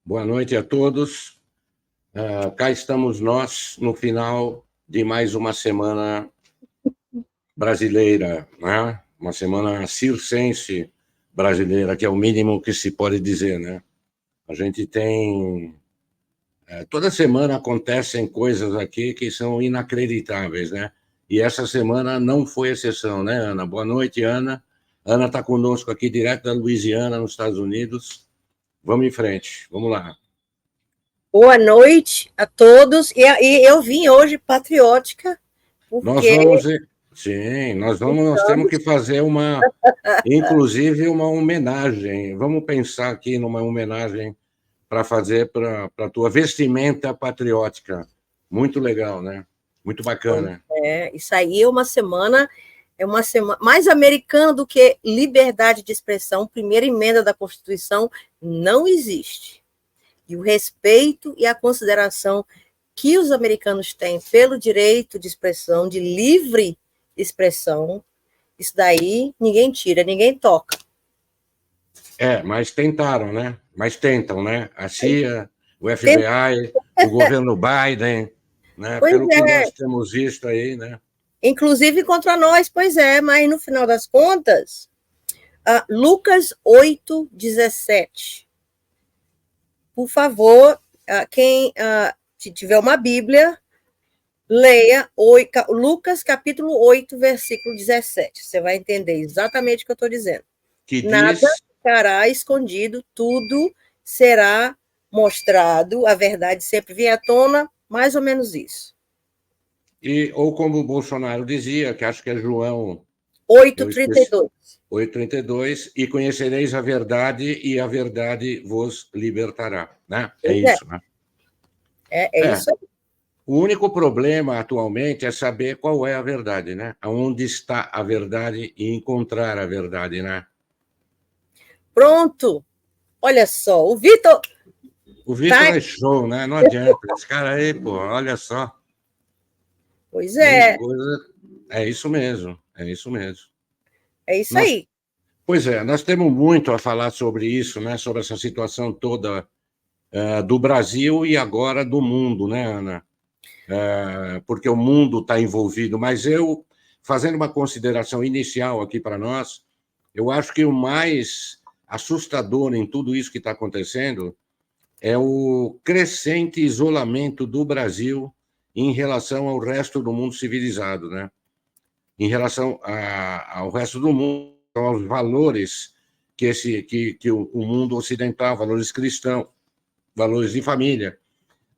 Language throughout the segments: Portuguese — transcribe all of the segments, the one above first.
Boa noite a todos. Cá estamos nós no final de mais uma semana brasileira, né? Uma semana circense brasileira, que é o mínimo que se pode dizer, né? A gente tem... toda semana acontecem coisas aqui que são inacreditáveis, né? E essa semana não foi exceção, né, Ana? Boa noite, Ana. Ana está conosco aqui direto da Louisiana, nos Estados Unidos. Vamos em frente, vamos lá. Boa noite a todos. E eu vim hoje patriótica, Nós porque vamos, sim, nós temos que fazer inclusive uma homenagem. Vamos pensar aqui numa homenagem para fazer para a tua vestimenta patriótica. Muito legal, né? Muito bacana. Isso aí é uma semana mais americana do que liberdade de expressão. Primeira emenda da Constituição não existe. E o respeito e a consideração que os americanos têm pelo direito de expressão, de livre expressão, isso daí ninguém tira, ninguém toca. Mas tentaram, né? Mas tentam, né? A CIA, o FBI, o governo Biden, né? Pelo que nós temos visto aí, né? Inclusive contra nós, pois é, mas no final das contas, Lucas 8:17. Por favor, quem tiver uma Bíblia, leia Lucas capítulo 8, versículo 17. Você vai entender exatamente o que eu estou dizendo. Nada ficará escondido, tudo será mostrado, a verdade sempre vem à tona, mais ou menos isso. Ou como o Bolsonaro dizia, que acho que é João 8:32. 8:32, e conhecereis a verdade, e a verdade vos libertará. Né? Isso, né? É isso aí. O único problema atualmente é saber qual é a verdade, né? Onde está a verdade e encontrar a verdade, né? Pronto! Olha só, o Vitor... O Vitor é show, né? Não adianta. Esse cara aí, pô, olha só. Pois é. É isso mesmo, é isso mesmo. É isso aí. Pois é, nós temos muito a falar sobre isso, né? Sobre essa situação toda do Brasil e agora do mundo, né, Ana? Porque o mundo está envolvido. Mas eu, fazendo uma consideração inicial aqui para nós, eu acho que o mais assustador em tudo isso que está acontecendo é o crescente isolamento do Brasil em relação ao resto do mundo civilizado, né? Em relação ao resto do mundo, aos valores que o mundo ocidental, valores cristãos, valores de família,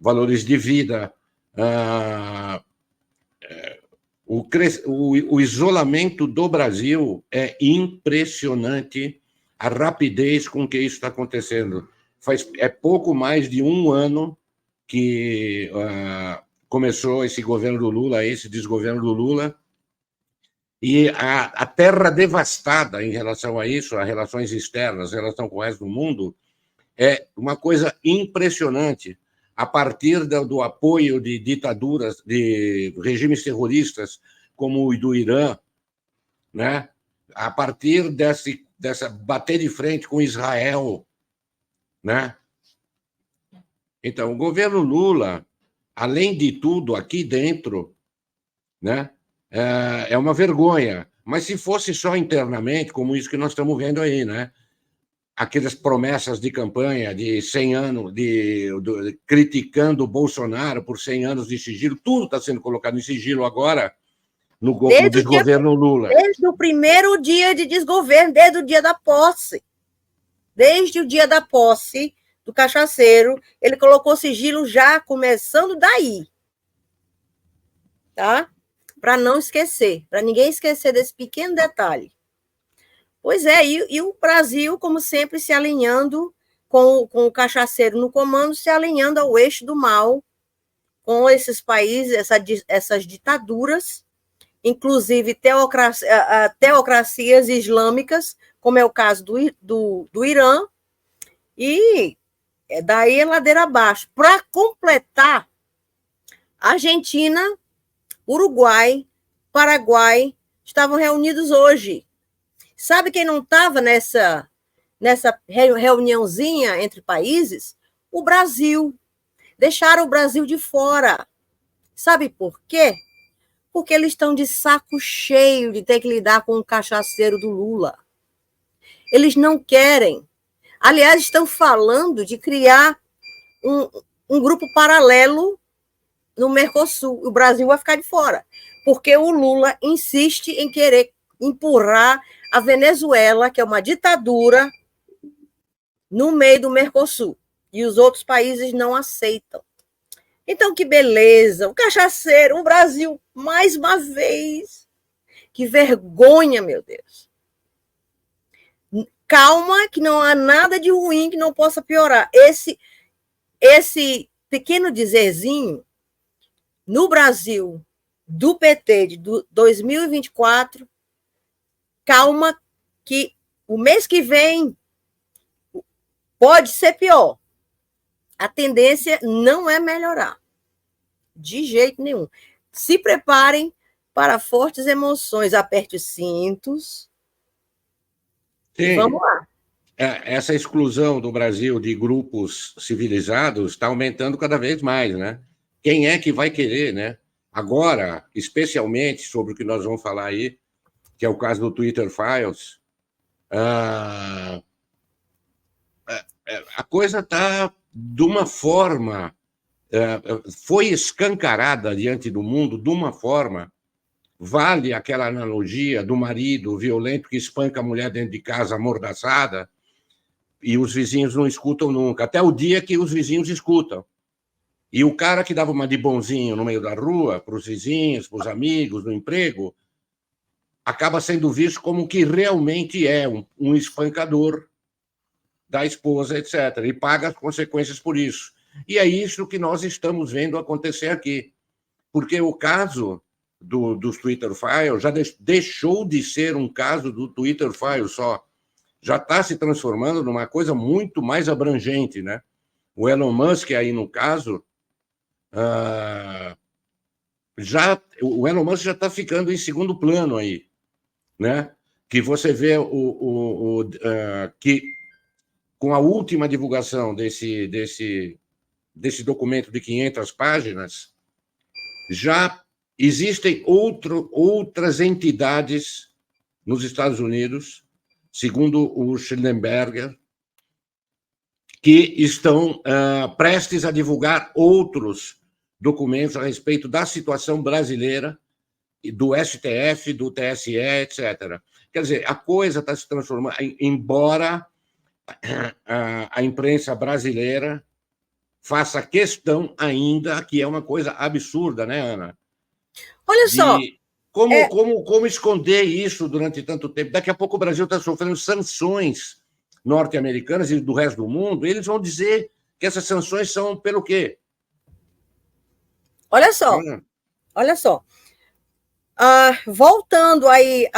valores de vida, o isolamento do Brasil é impressionante, a rapidez com que isso está acontecendo. É pouco mais de um ano que começou esse governo do Lula, esse desgoverno do Lula, e a terra devastada em relação a isso, a relações externas, a relação com o resto do mundo, é uma coisa impressionante. A partir do apoio de ditaduras, de regimes terroristas, como o do Irã, né? A partir dessa bater de frente com Israel, né? Então, o governo Lula, além de tudo, aqui dentro, né? É uma vergonha. Mas se fosse só internamente, como isso que nós estamos vendo aí, né? Aquelas promessas de campanha de 100 anos, criticando o Bolsonaro por 100 anos de sigilo, tudo está sendo colocado em sigilo agora no desgoverno Lula. Desde o primeiro dia de desgoverno, desde o dia da posse. Desde o dia da posse do cachaceiro, ele colocou sigilo já começando daí. Tá? Para não esquecer, para ninguém esquecer desse pequeno detalhe. Pois é, e o Brasil, como sempre, se alinhando com o cachaceiro no comando, se alinhando ao eixo do mal, com esses países, essas ditaduras, inclusive teocracias islâmicas, como é o caso do Irã, e daí é ladeira abaixo. Para completar, Argentina, Uruguai, Paraguai estavam reunidos hoje. Sabe quem não estava nessa reuniãozinha entre países? o Brasil. Deixaram o Brasil de fora. Sabe por quê? Porque eles estão de saco cheio de ter que lidar com o cachaceiro do Lula. Eles não querem. Aliás, estão falando de criar um grupo paralelo no Mercosul. O Brasil vai ficar de fora, porque o Lula insiste em querer empurrar a Venezuela, que é uma ditadura, no meio do Mercosul. E os outros países não aceitam. Então, que beleza! O cachaceiro, o Brasil, mais uma vez. Que vergonha, meu Deus. Calma, que não há nada de ruim que não possa piorar. Esse pequeno dizerzinho, no Brasil, do PT de 2024, calma, que o mês que vem pode ser pior. A tendência não é melhorar, de jeito nenhum. Se preparem para fortes emoções, aperte os cintos. Sim. Vamos lá. Essa exclusão do Brasil de grupos civilizados está aumentando cada vez mais, né? Quem é que vai querer, né? Agora, especialmente sobre o que nós vamos falar aí, que é o caso do Twitter Files, a coisa está de uma forma, foi escancarada diante do mundo de uma forma, vale aquela analogia do marido violento que espanca a mulher dentro de casa amordaçada e os vizinhos não escutam nunca, até o dia que os vizinhos escutam. E o cara que dava uma de bonzinho no meio da rua, para os vizinhos, para os amigos, no emprego, acaba sendo visto como que realmente é um espancador da esposa, etc. E paga as consequências por isso. E é isso que nós estamos vendo acontecer aqui. Porque o caso dos Twitter Files já deixou de ser um caso do Twitter Files só. Já está se transformando numa coisa muito mais abrangente, né? O Elon Musk aí, no caso, o Elon Musk já está ficando em segundo plano aí, né? Que você vê que com a última divulgação desse documento de 500 páginas, já existem outras entidades nos Estados Unidos, segundo o Schellenberger, que estão prestes a divulgar outros documentos a respeito da situação brasileira, do STF, do TSE, etc. Quer dizer, a coisa está se transformando, embora a imprensa brasileira faça questão ainda, que é uma coisa absurda, né, Ana? Olha só. Como esconder isso durante tanto tempo? Daqui a pouco o Brasil está sofrendo sanções norte-americanas e do resto do mundo, eles vão dizer que essas sanções são pelo quê? Olha só, olha só. Voltando aí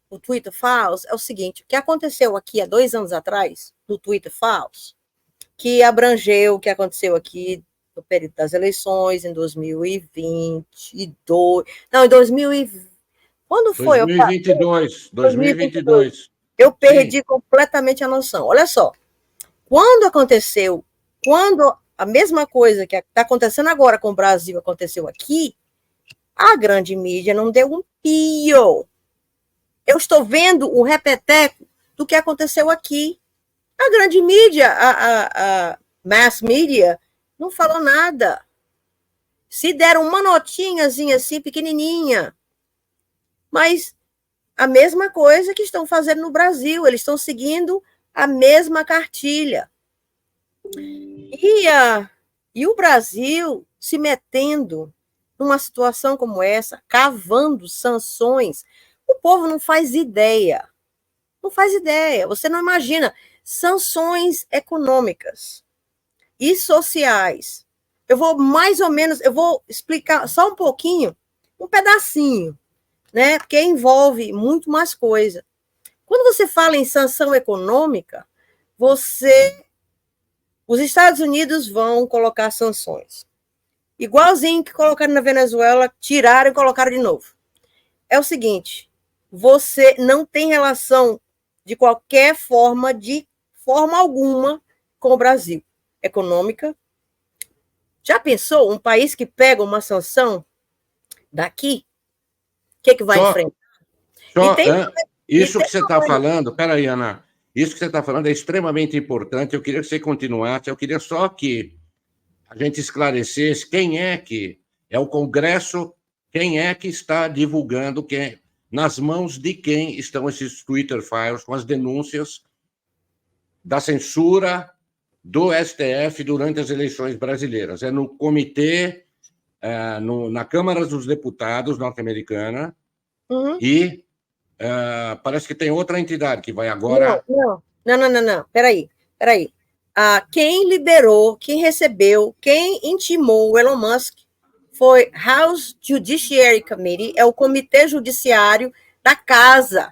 o Twitter Files, é o seguinte, o que aconteceu aqui há 2 anos atrás, no Twitter Files, que abrangeu o que aconteceu aqui no período das eleições, em 2022, não, em 2020, quando foi? 2022. Eu perdi completamente a noção. Olha só, quando a mesma coisa que está acontecendo agora com o Brasil aconteceu aqui, a grande mídia não deu um pio. Eu estou vendo o repeteco do que aconteceu aqui. A grande mídia, a mass media, não falou nada. Se deram uma notinhazinha assim, pequenininha. Mas a mesma coisa que estão fazendo no Brasil. Eles estão seguindo a mesma cartilha. E o Brasil se metendo numa situação como essa, cavando sanções, o povo não faz ideia. Não faz ideia. Você não imagina. Sanções econômicas e sociais. Eu vou explicar só um pouquinho, um pedacinho, né? Porque envolve muito mais coisa. Quando você fala em sanção econômica, os Estados Unidos vão colocar sanções. Igualzinho que colocaram na Venezuela, tiraram e colocaram de novo. É o seguinte, você não tem relação de qualquer forma, de forma alguma, com o Brasil. econômica. Já pensou um país que pega uma sanção daqui? O que vai enfrentar? Isso que você está falando, peraí, Ana, isso que você está falando é extremamente importante. Eu queria que você continuasse, eu queria só que a gente esclarecesse quem é que é o Congresso, quem é que está divulgando, nas mãos de quem estão esses Twitter files com as denúncias da censura do STF durante as eleições brasileiras. É no comitê, na Câmara dos Deputados norte-americana, e parece que tem outra entidade que vai agora... Não. Peraí. Quem liberou, quem recebeu, quem intimou o Elon Musk foi House Judiciary Committee, é o Comitê Judiciário da Casa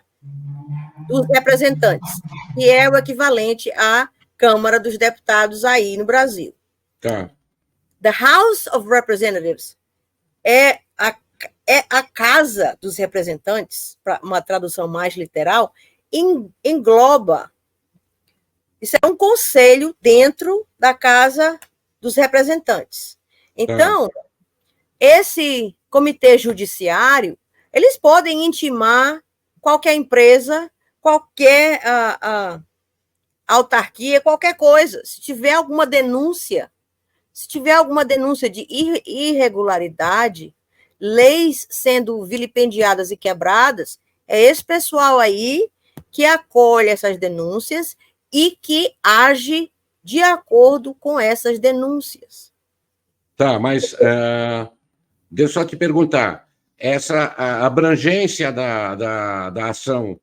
dos Representantes, que é o equivalente à Câmara dos Deputados aí no Brasil. Tá. The House of Representatives é a Casa dos Representantes, para uma tradução mais literal, engloba. Isso é um conselho dentro da Casa dos Representantes. Então, esse comitê judiciário, eles podem intimar qualquer empresa, qualquer autarquia, qualquer coisa. Se tiver alguma denúncia de irregularidade, leis sendo vilipendiadas e quebradas, é esse pessoal aí que acolhe essas denúncias e que age de acordo com essas denúncias. Tá, mas deixa eu só te perguntar, a abrangência da ação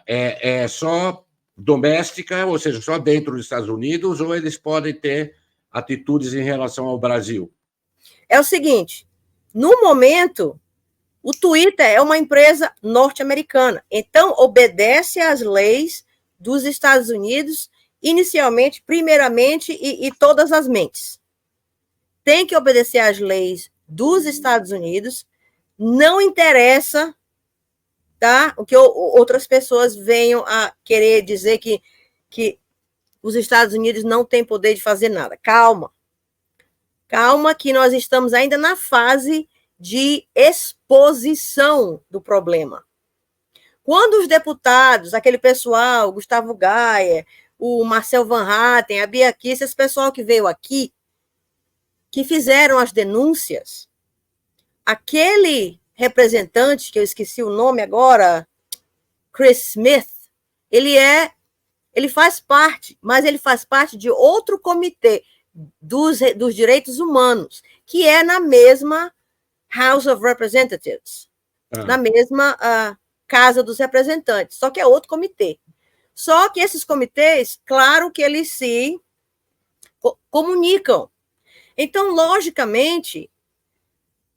é só doméstica, ou seja, só dentro dos Estados Unidos, ou eles podem ter atitudes em relação ao Brasil? É o seguinte, no momento, o Twitter é uma empresa norte-americana, então obedece às leis dos Estados Unidos, inicialmente, primeiramente, e todas as mentes. Tem que obedecer às leis dos Estados Unidos, não interessa, tá? O que outras pessoas venham a querer dizer que os Estados Unidos não têm poder de fazer nada. Calma, que nós estamos ainda na fase de exposição do problema. Quando os deputados, aquele pessoal, Gustavo Gaia, o Marcel Van Hatten, a Bia Kicis, esse pessoal que veio aqui, que fizeram as denúncias, aquele representante, que eu esqueci o nome agora, Chris Smith, ele faz parte, mas ele faz parte de outro comitê dos direitos humanos, que é na mesma House of Representatives, na mesma Casa dos Representantes, só que é outro comitê. Só que esses comitês, claro que eles se comunicam. Então, logicamente,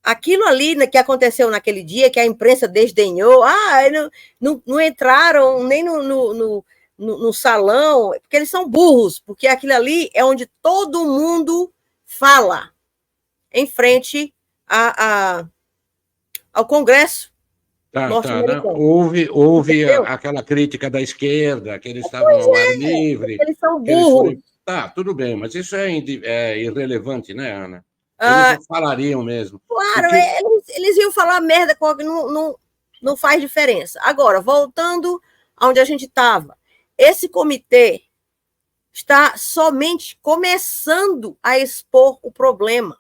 aquilo ali que aconteceu naquele dia, que a imprensa desdenhou, não entraram nem no salão, porque eles são burros, porque aquilo ali é onde todo mundo fala, em frente ao Congresso. Tá. Houve aquela crítica da esquerda, que eles estavam ao ar livre. Eles são burros. Tá, tudo bem, mas isso é irrelevante, né, Ana? Eles não falariam mesmo. Claro, eles iam falar merda, não faz diferença. Agora, voltando aonde a gente estava, esse comitê está somente começando a expor o problema.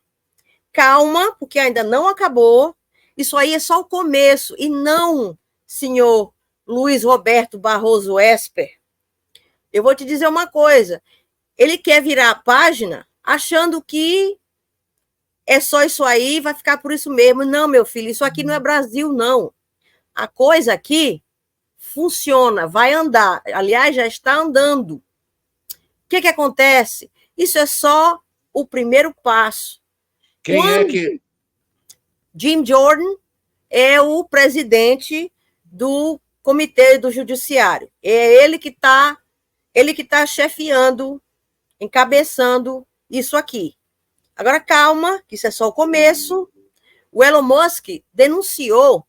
Calma, porque ainda não acabou. Isso aí é só o começo. E não, senhor Luiz Roberto Barroso Esper. Eu vou te dizer uma coisa. Ele quer virar a página achando que é só isso aí, vai ficar por isso mesmo. Não, meu filho, isso aqui não é Brasil, não. A coisa aqui funciona, vai andar. Aliás, já está andando. O que acontece? Isso é só o primeiro passo. Jim Jordan é o presidente do Comitê do Judiciário. É ele que está chefiando, encabeçando isso aqui. Agora, calma, que isso é só o começo. O Elon Musk denunciou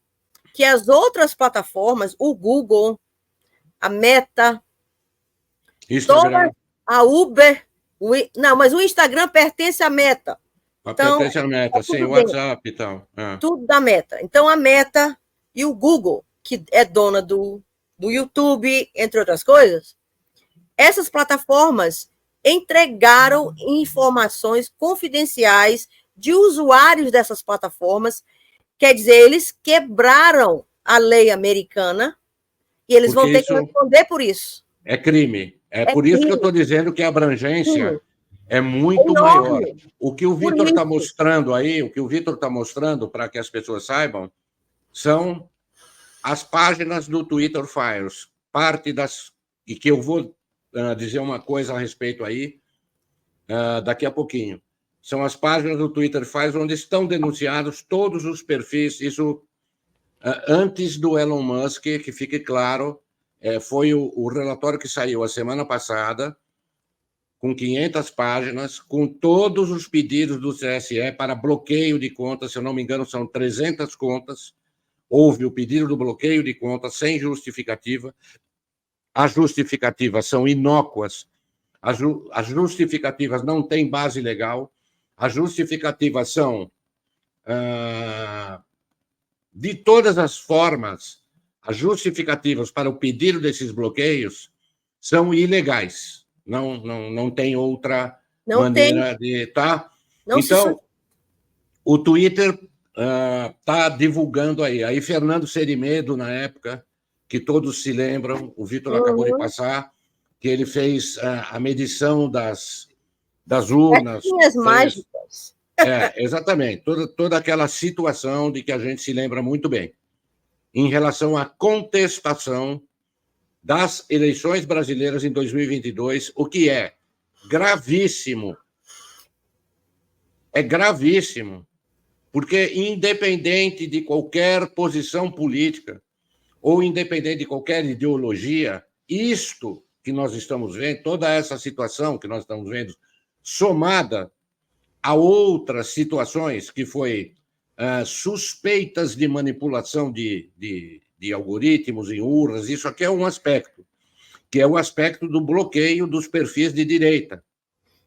que as outras plataformas, o Google, a Meta, a Uber, não, mas o Instagram pertence à Meta. Então, pertence à Meta, sim, o bem. WhatsApp e tal. Tudo da Meta. Então, a Meta e o Google, que é dona do YouTube, entre outras coisas, essas plataformas entregaram informações confidenciais de usuários dessas plataformas. Quer dizer, eles quebraram a lei americana e eles vão ter que responder por isso. É crime. É por isso que eu estou dizendo que a abrangência é muito enorme. maior. O que o Vitor está mostrando aí, o que o Vitor está mostrando, para que as pessoas saibam, são as páginas do Twitter Files, parte das... E que eu vou dizer uma coisa a respeito aí daqui a pouquinho. São as páginas do Twitter Files onde estão denunciados todos os perfis, isso antes do Elon Musk, que fique claro, foi o relatório que saiu a semana passada, com 500 páginas, com todos os pedidos do TSE para bloqueio de contas, se eu não me engano, são 300 contas. Houve o pedido do bloqueio de contas sem justificativa. As justificativas são inócuas. As justificativas não têm base legal. As justificativas são, de todas as formas, as justificativas para o pedido desses bloqueios são ilegais. Não tem outra maneira de... Tá? Então, o Twitter está divulgando aí. Aí, Fernando Serimedo, na época, que todos se lembram, o Vitor acabou de passar, que ele fez a medição das urnas. Mágicas. Exatamente. Toda aquela situação de que a gente se lembra muito bem. Em relação à contestação das eleições brasileiras em 2022, o que é gravíssimo. É gravíssimo, porque independente de qualquer posição política ou independente de qualquer ideologia, isto que nós estamos vendo, toda essa situação que nós estamos vendo, somada a outras situações que foi suspeitas de manipulação de algoritmos em urnas, isso aqui é um aspecto, que é o aspecto do bloqueio dos perfis de direita.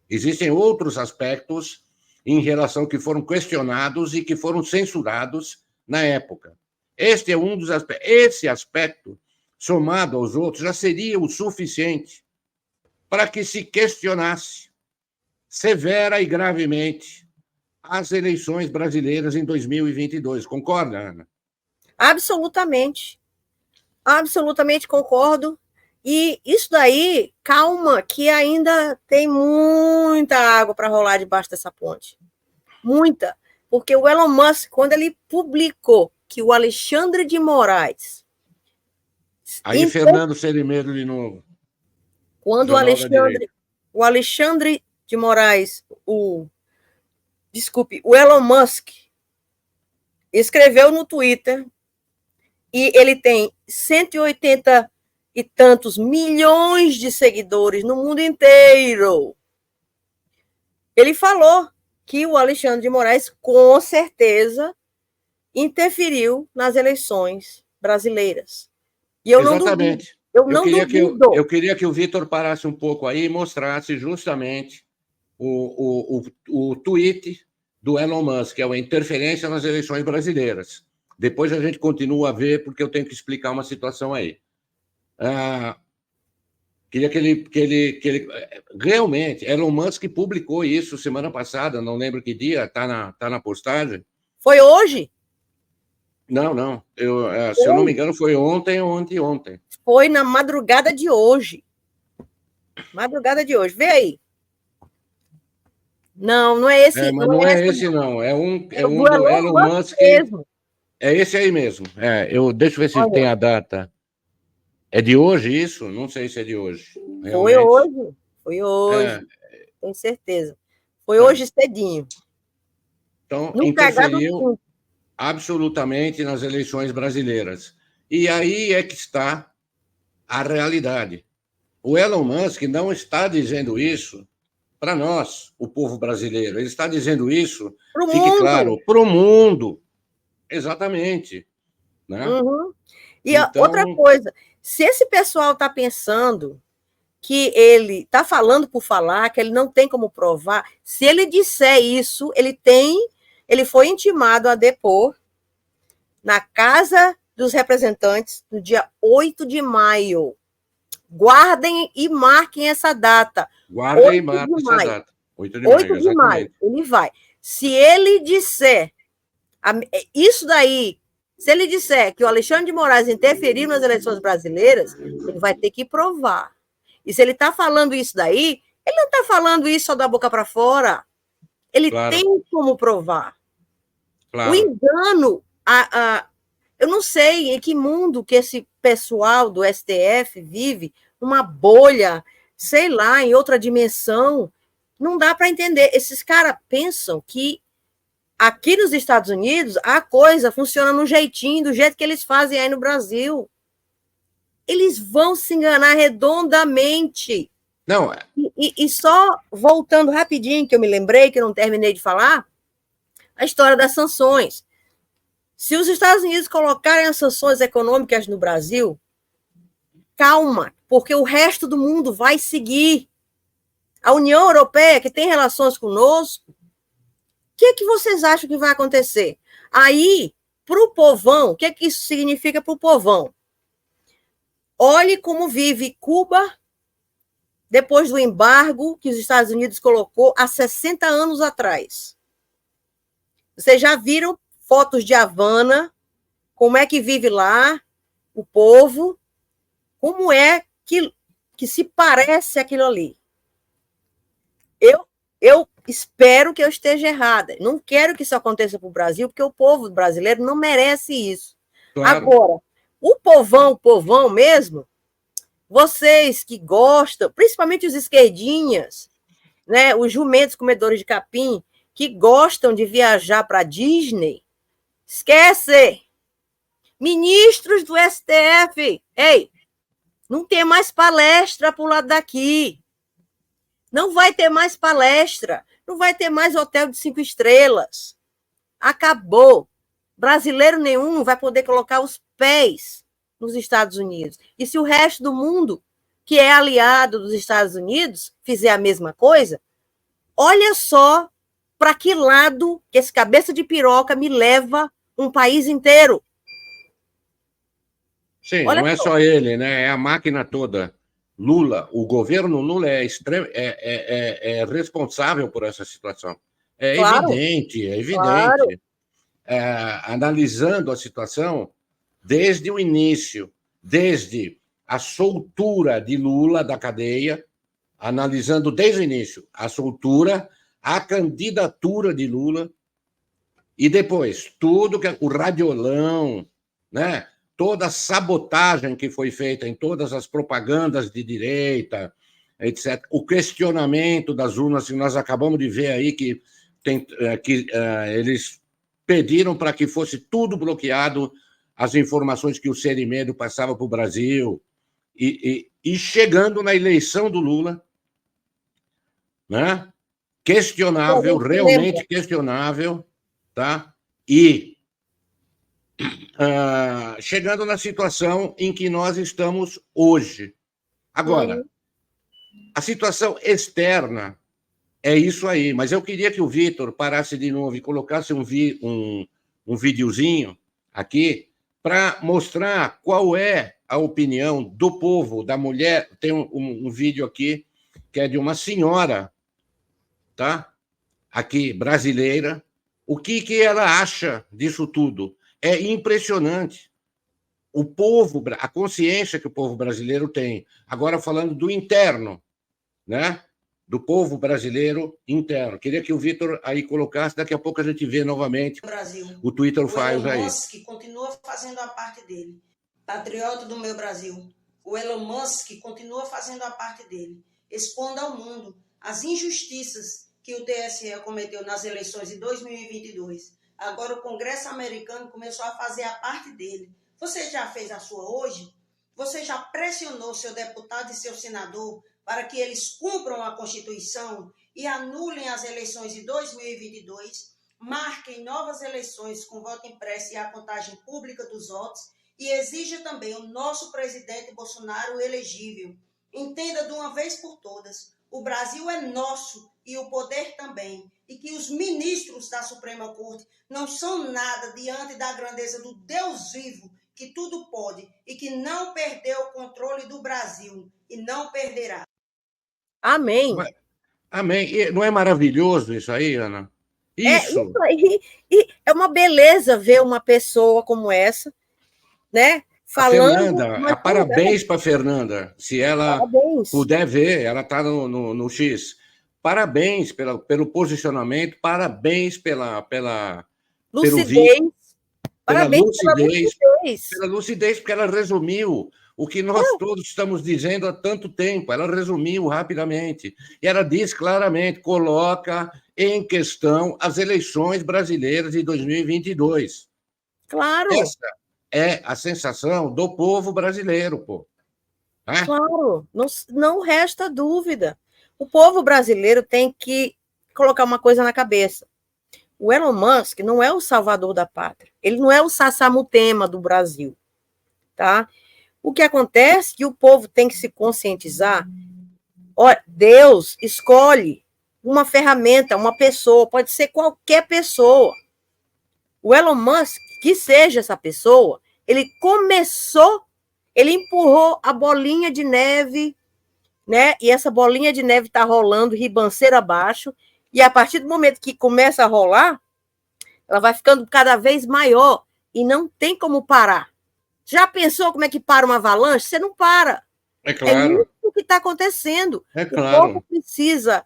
Existem outros aspectos em relação que foram questionados e que foram censurados na época. Este é um dos aspectos. Esse aspecto, somado aos outros, já seria o suficiente para que se questionasse severa e gravemente as eleições brasileiras em 2022. Concorda, Ana? Absolutamente. Absolutamente concordo. E isso daí, calma, que ainda tem muita água para rolar debaixo dessa ponte. Muita. Porque o Elon Musk, quando ele publicou que o Alexandre de Moraes... Aí, Fernando Serimedo de novo. Quando o Alexandre de Moraes, o Elon Musk, escreveu no Twitter, e ele tem 180 e tantos milhões de seguidores no mundo inteiro. Ele falou que o Alexandre de Moraes, com certeza, interferiu nas eleições brasileiras. E eu Exatamente. não duvido. Eu queria que o Vitor parasse um pouco aí e mostrasse justamente o tweet do Elon Musk, que é uma interferência nas eleições brasileiras. Depois a gente continua a ver, porque eu tenho que explicar uma situação aí. Queria que ele... Realmente, Elon Musk publicou isso semana passada, não lembro que dia, está na postagem. Foi hoje? Não. Se eu não me engano, foi ontem ou anteontem. Foi na madrugada de hoje. Madrugada de hoje. Vê aí. Não é esse. Mas não é esse, não. É um do Elon Musk. Mesmo. É esse aí mesmo. Deixa eu ver se tem a data. É de hoje isso? Não sei se é de hoje. Realmente. Foi hoje. Tenho certeza. Foi hoje cedinho. Então, interferiu absolutamente nas eleições brasileiras. E aí é que está a realidade. O Elon Musk não está dizendo isso para nós, o povo brasileiro. Ele está dizendo isso, fique claro, para o mundo. Exatamente. Né? Uhum. E então... outra coisa, se esse pessoal está pensando que ele está falando por falar, que ele não tem como provar. Se ele disser isso, ele foi intimado a depor na Casa dos Representantes no dia 8 de maio. Guardem e marquem essa data. Guardem e marquem essa data. 8 de maio, 8 de maio, ele vai. Se ele disser isso daí, se ele disser que o Alexandre de Moraes interferiu nas eleições brasileiras, ele vai ter que provar. E se ele está falando isso daí, ele não está falando isso só da boca para fora. Ele tem como provar. O engano, eu não sei em que mundo que esse pessoal do STF vive, uma bolha, sei lá, em outra dimensão. Não dá para entender. Esses caras pensam que aqui nos Estados Unidos a coisa funciona no jeitinho, do jeito que eles fazem aí no Brasil. Eles vão se enganar redondamente. Não. E só voltando rapidinho, que eu me lembrei, que eu não terminei de falar, a história das sanções. Se os Estados Unidos colocarem as sanções econômicas no Brasil, calma, porque o resto do mundo vai seguir. A União Europeia, que tem relações conosco, o que vocês acham que vai acontecer? Aí, para o povão, o que isso significa para o povão? Olhe como vive Cuba depois do embargo que os Estados Unidos colocou há 60 anos atrás. Vocês já viram fotos de Havana, como é que vive lá o povo, como é que se parece aquilo ali. Eu espero que eu esteja errada. Não quero que isso aconteça para o Brasil, porque o povo brasileiro não merece isso. Claro. Agora, o povão mesmo, vocês que gostam, principalmente os esquerdinhas, né, os jumentos comedores de capim, que gostam de viajar para a Disney, esquece! Ministros do STF, ei, não tem mais palestra para o lado daqui. Não vai ter mais palestra, não vai ter mais hotel de 5 estrelas. Acabou. Brasileiro nenhum vai poder colocar os pés nos Estados Unidos. E se o resto do mundo, que é aliado dos Estados Unidos, fizer a mesma coisa, olha só para que lado que esse cabeça de piroca me leva um país inteiro. Sim, olha não é só ele, né? É a máquina toda. Lula, o governo Lula é responsável por essa situação. É claro, evidente. Claro. Analisando a situação desde o início, desde a soltura de Lula da cadeia, analisando desde o início a soltura, a candidatura de Lula, e depois tudo que o radiolão, né? Toda a sabotagem que foi feita em todas as propagandas de direita, etc. O questionamento das urnas, que nós acabamos de ver aí, que eles pediram para que fosse tudo bloqueado, as informações que o Serimedo passava para o Brasil, e chegando na eleição do Lula, né? Questionável, realmente questionável, tá? E chegando na situação em que nós estamos hoje. Agora, a situação externa é isso aí, mas eu queria que o Vitor parasse de novo e colocasse um videozinho aqui para mostrar qual é a opinião do povo, da mulher. Tem um vídeo aqui que é de uma senhora, tá? Aqui, brasileira. O que ela acha disso tudo? É impressionante. O povo, a consciência que o povo brasileiro tem. Agora, falando do interno, né? Do povo brasileiro interno. Queria que o Vitor aí colocasse, daqui a pouco a gente vê novamente Brasil. O Twitter Files aí. O Elon Musk continua fazendo a parte dele. Patriota do meu Brasil. O Elon Musk continua fazendo a parte dele. Expondo ao mundo as injustiças que o TSE cometeu nas eleições de 2022. Agora o Congresso americano começou a fazer a parte dele. Você já fez a sua hoje? Você já pressionou seu deputado e seu senador para que eles cumpram a Constituição e anulem as eleições de 2022, marquem novas eleições com voto impresso e a contagem pública dos votos e exija também o nosso presidente Bolsonaro elegível. entenda de uma vez por todas, o Brasil é nosso e o poder também, e que os ministros da Suprema Corte não são nada diante da grandeza do Deus vivo, que tudo pode e que não perdeu o controle do Brasil e não perderá. Amém. Amém. E não é maravilhoso isso aí, Ana? Isso aí. E é uma beleza ver uma pessoa como essa, né? Falando. Parabéns para a Fernanda. Se ela Parabéns. puder ver, ela está no X. Parabéns pelo posicionamento, parabéns pela lucidez. Parabéns pela lucidez. Pela lucidez, porque ela resumiu o que nós todos estamos dizendo há tanto tempo. Ela resumiu rapidamente. E ela diz claramente, coloca em questão as eleições brasileiras de 2022. Claro. Essa é a sensação do povo brasileiro, pô. Claro, não resta dúvida. O povo brasileiro tem que colocar uma coisa na cabeça. O Elon Musk não é o salvador da pátria. Ele não é o Sassamutema do Brasil, tá? O que acontece é que o povo tem que se conscientizar. Olha, Deus escolhe uma ferramenta, uma pessoa, pode ser qualquer pessoa. O Elon Musk, que seja essa pessoa, ele empurrou a bolinha de neve, né? E essa bolinha de neve está rolando ribanceira abaixo, e a partir do momento que começa a rolar, ela vai ficando cada vez maior e não tem como parar. Já pensou como é que para uma avalanche? Você não para. É claro. É isso que está acontecendo. É claro. O povo precisa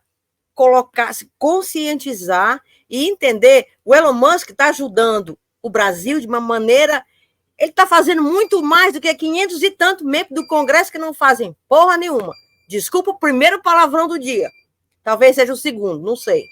se conscientizar e entender. O Elon Musk está ajudando o Brasil de uma maneira... Ele está fazendo muito mais do que 500 e tanto membros do Congresso que não fazem porra nenhuma. Desculpa o primeiro palavrão do dia. Talvez seja o segundo, não sei.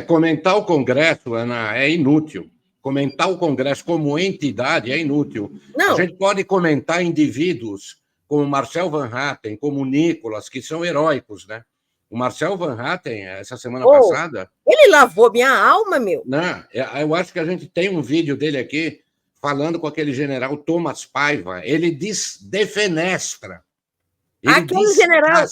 Comentar o Congresso, Ana, é inútil. Comentar o Congresso como entidade é inútil. Não. A gente pode comentar indivíduos como Marcel Van Hatten, como Nicolas, que são heróicos, né? O Marcel Van Hatten, essa semana passada... Ele lavou minha alma, meu. Não, eu acho que a gente tem um vídeo dele aqui falando com aquele general Thomas Paiva. Ele defenestra. Ele aquele general...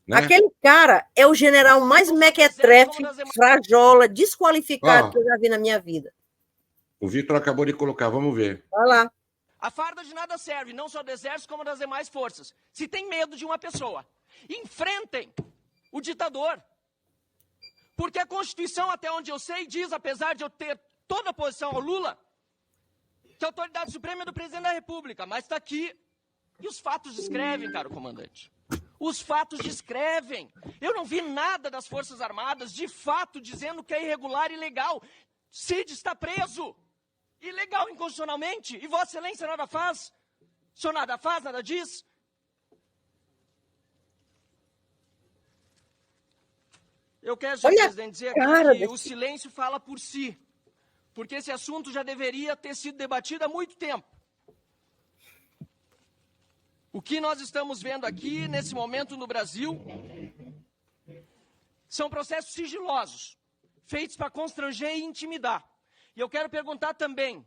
Né? Aquele cara é o general mais mequetrefe, frajola, desqualificado que eu já vi na minha vida. O Vitor acabou de colocar, vamos ver. Vai lá. A farda de nada serve, não só do exército, como das demais forças. Se tem medo de uma pessoa, enfrentem o ditador. Porque a Constituição, até onde eu sei, diz, apesar de eu ter toda a oposição ao Lula, que a autoridade suprema é do presidente da República, mas está aqui. E os fatos descrevem, caro comandante. Os fatos descrevem. Eu não vi nada das Forças Armadas, de fato, dizendo que é irregular e ilegal. Cid está preso. Ilegal inconstitucionalmente. E Vossa Excelência nada faz? O senhor nada faz, nada diz? Eu quero, senhor presidente, dizer aqui que o silêncio fala por si. Porque esse assunto já deveria ter sido debatido há muito tempo. O que nós estamos vendo aqui, nesse momento no Brasil, são processos sigilosos, feitos para constranger e intimidar. E eu quero perguntar também,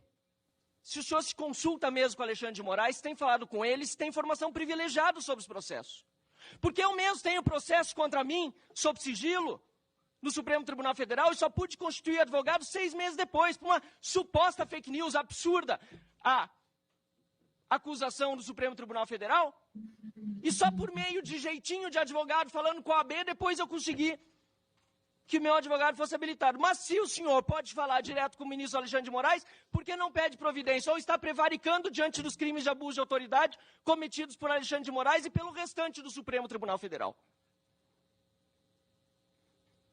se o senhor se consulta mesmo com Alexandre de Moraes, tem falado com ele, se tem informação privilegiada sobre os processos. Porque eu mesmo tenho processo contra mim, sob sigilo, no Supremo Tribunal Federal, e só pude constituir advogado 6 meses depois, por uma suposta fake news absurda. A acusação do Supremo Tribunal Federal, e só por meio de jeitinho de advogado falando com a AB, depois eu consegui que o meu advogado fosse habilitado. Mas se o senhor pode falar direto com o ministro Alexandre de Moraes, por que não pede providência? Ou está prevaricando diante dos crimes de abuso de autoridade cometidos por Alexandre de Moraes e pelo restante do Supremo Tribunal Federal?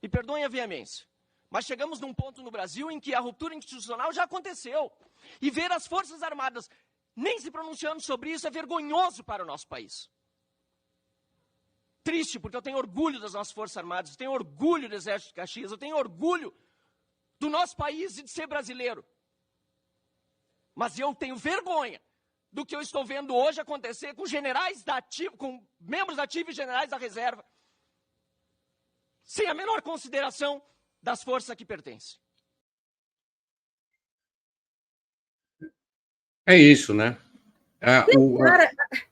E perdoem a veemência, mas chegamos num ponto no Brasil em que a ruptura institucional já aconteceu. E ver as Forças Armadas nem se pronunciando sobre isso é vergonhoso para o nosso país. Triste, porque eu tenho orgulho das nossas Forças Armadas, eu tenho orgulho do Exército de Caxias, eu tenho orgulho do nosso país e de ser brasileiro. Mas eu tenho vergonha do que eu estou vendo hoje acontecer com generais da ativa, com membros da ativa e generais da reserva, sem a menor consideração das forças a que pertencem. É isso, né?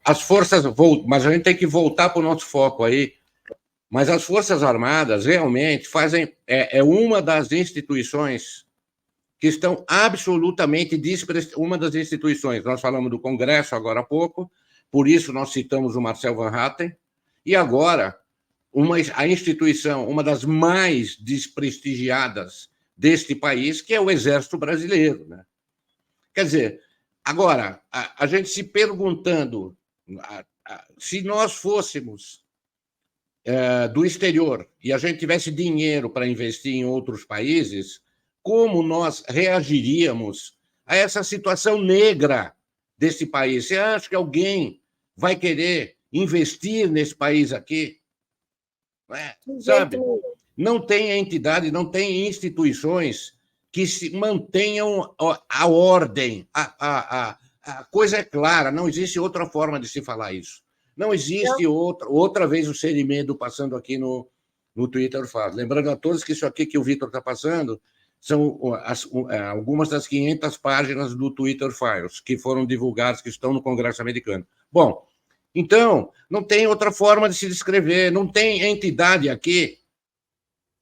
As forças... Mas a gente tem que voltar para o nosso foco aí. Mas as Forças Armadas realmente fazem... É uma das instituições que estão absolutamente uma das instituições. Nós falamos do Congresso agora há pouco, por isso nós citamos o Marcel Van Hatten, e agora a instituição, uma das mais desprestigiadas deste país, que é o Exército Brasileiro, né? Quer dizer, agora, a gente se perguntando se nós fôssemos do exterior e a gente tivesse dinheiro para investir em outros países, como nós reagiríamos a essa situação negra desse país? Você acha que alguém vai querer investir nesse país aqui? Sabe? Não tem entidade, não tem instituições que se mantenham a ordem. A coisa é clara, não existe outra forma de se falar isso. Não existe outra vez o Serimedo passando aqui no Twitter faz. Lembrando a todos que isso aqui que o Vitor está passando são algumas das 500 páginas do Twitter Files que foram divulgadas, que estão no Congresso americano. Bom, então, não tem outra forma de se descrever, não tem entidade aqui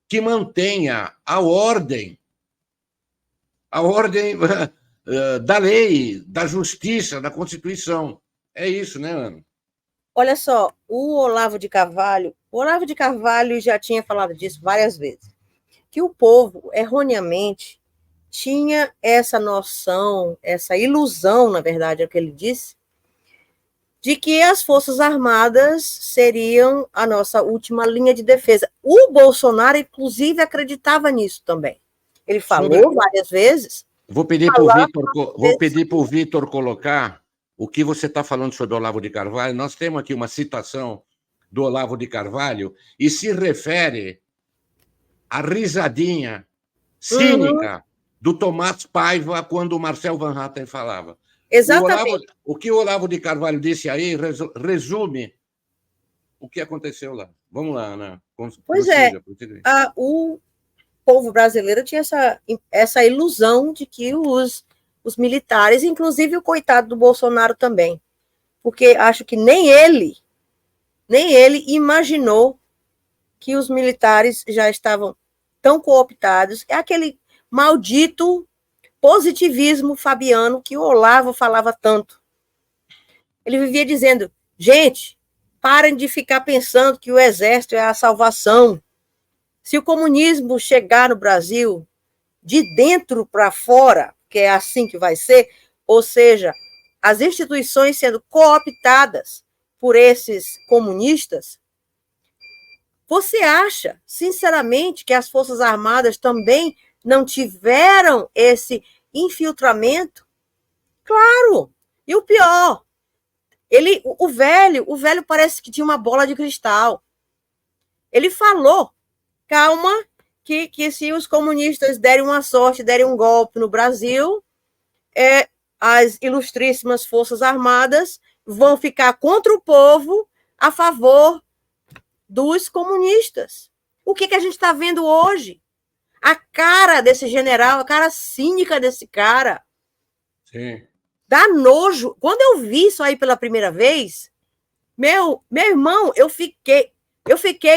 que mantenha a ordem da lei, da justiça, da Constituição. É isso, né, Ana? Olha só, o Olavo de Carvalho já tinha falado disso várias vezes, que o povo, erroneamente, tinha essa noção, essa ilusão, na verdade, é o que ele disse, de que as Forças Armadas seriam a nossa última linha de defesa. O Bolsonaro, inclusive, acreditava nisso também. Ele falou várias vezes. Vou pedir para o Vitor colocar o que você está falando sobre o Olavo de Carvalho. Nós temos aqui uma citação do Olavo de Carvalho e se refere à risadinha cínica do Tomás Paiva quando o Marcel Van Hatten falava. Exatamente. O que o Olavo de Carvalho disse aí resume o que aconteceu lá. Vamos lá, Ana. Pois é, o povo brasileiro tinha essa ilusão de que os militares, inclusive o coitado do Bolsonaro também, porque acho que nem ele imaginou que os militares já estavam tão cooptados. É aquele maldito positivismo fabiano que o Olavo falava tanto. Ele vivia dizendo, gente, parem de ficar pensando que o exército é a salvação. Se o comunismo chegar no Brasil de dentro para fora, que é assim que vai ser, ou seja, as instituições sendo cooptadas por esses comunistas, você acha, sinceramente, que as Forças Armadas também não tiveram esse infiltramento? Claro! E o pior, o velho parece que tinha uma bola de cristal. Ele falou, calma, que se os comunistas derem uma sorte, derem um golpe no Brasil, as ilustríssimas Forças Armadas vão ficar contra o povo a favor dos comunistas. O que a gente está vendo hoje? A cara desse general, a cara cínica desse cara. Sim. Dá nojo. Quando eu vi isso aí pela primeira vez, meu irmão, eu fiquei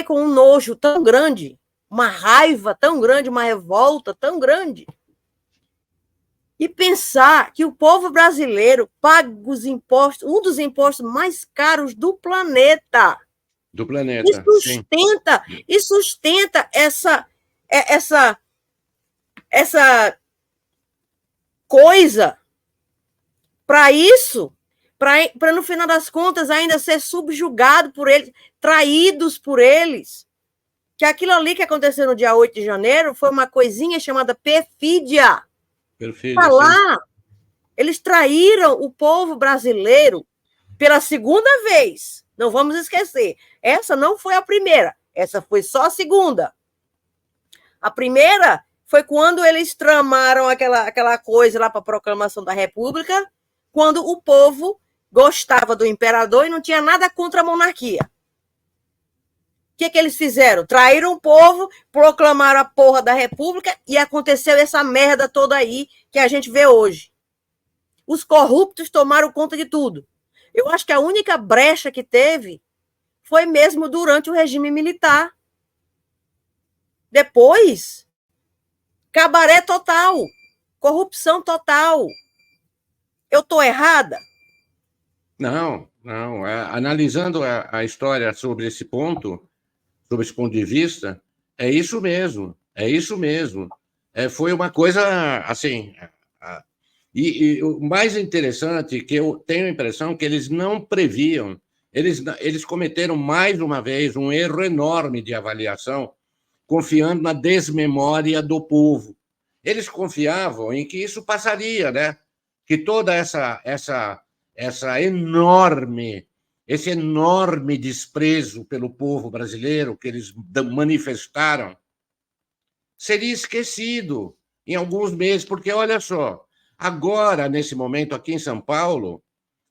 com um nojo tão grande, uma raiva tão grande, uma revolta tão grande. E pensar que o povo brasileiro paga os impostos, um dos impostos mais caros do planeta. Do planeta, e sustenta essa coisa para isso, para no final das contas ainda ser subjugado por eles, traídos por eles. Que aquilo ali que aconteceu no dia 8 de janeiro foi uma coisinha chamada perfídia. Tá lá, eles traíram o povo brasileiro pela segunda vez. Não vamos esquecer. Essa não foi a primeira. Essa foi só a segunda. A primeira foi quando eles tramaram aquela coisa lá para a proclamação da República, quando o povo gostava do imperador e não tinha nada contra a monarquia. O que eles fizeram? Traíram o povo, proclamaram a porra da República e aconteceu essa merda toda aí que a gente vê hoje. Os corruptos tomaram conta de tudo. Eu acho que a única brecha que teve foi mesmo durante o regime militar. Depois, cabaré total, corrupção total. Eu estou errada? Não, não. Analisando a história sobre esse ponto de vista, é isso mesmo, é isso mesmo. Foi uma coisa assim. E o mais interessante que eu tenho a impressão que eles não previam, eles cometeram mais uma vez um erro enorme de avaliação, confiando na desmemória do povo. Eles confiavam em que isso passaria, né? Que toda esse enorme desprezo pelo povo brasileiro que eles manifestaram seria esquecido em alguns meses, porque olha só, agora, nesse momento aqui em São Paulo,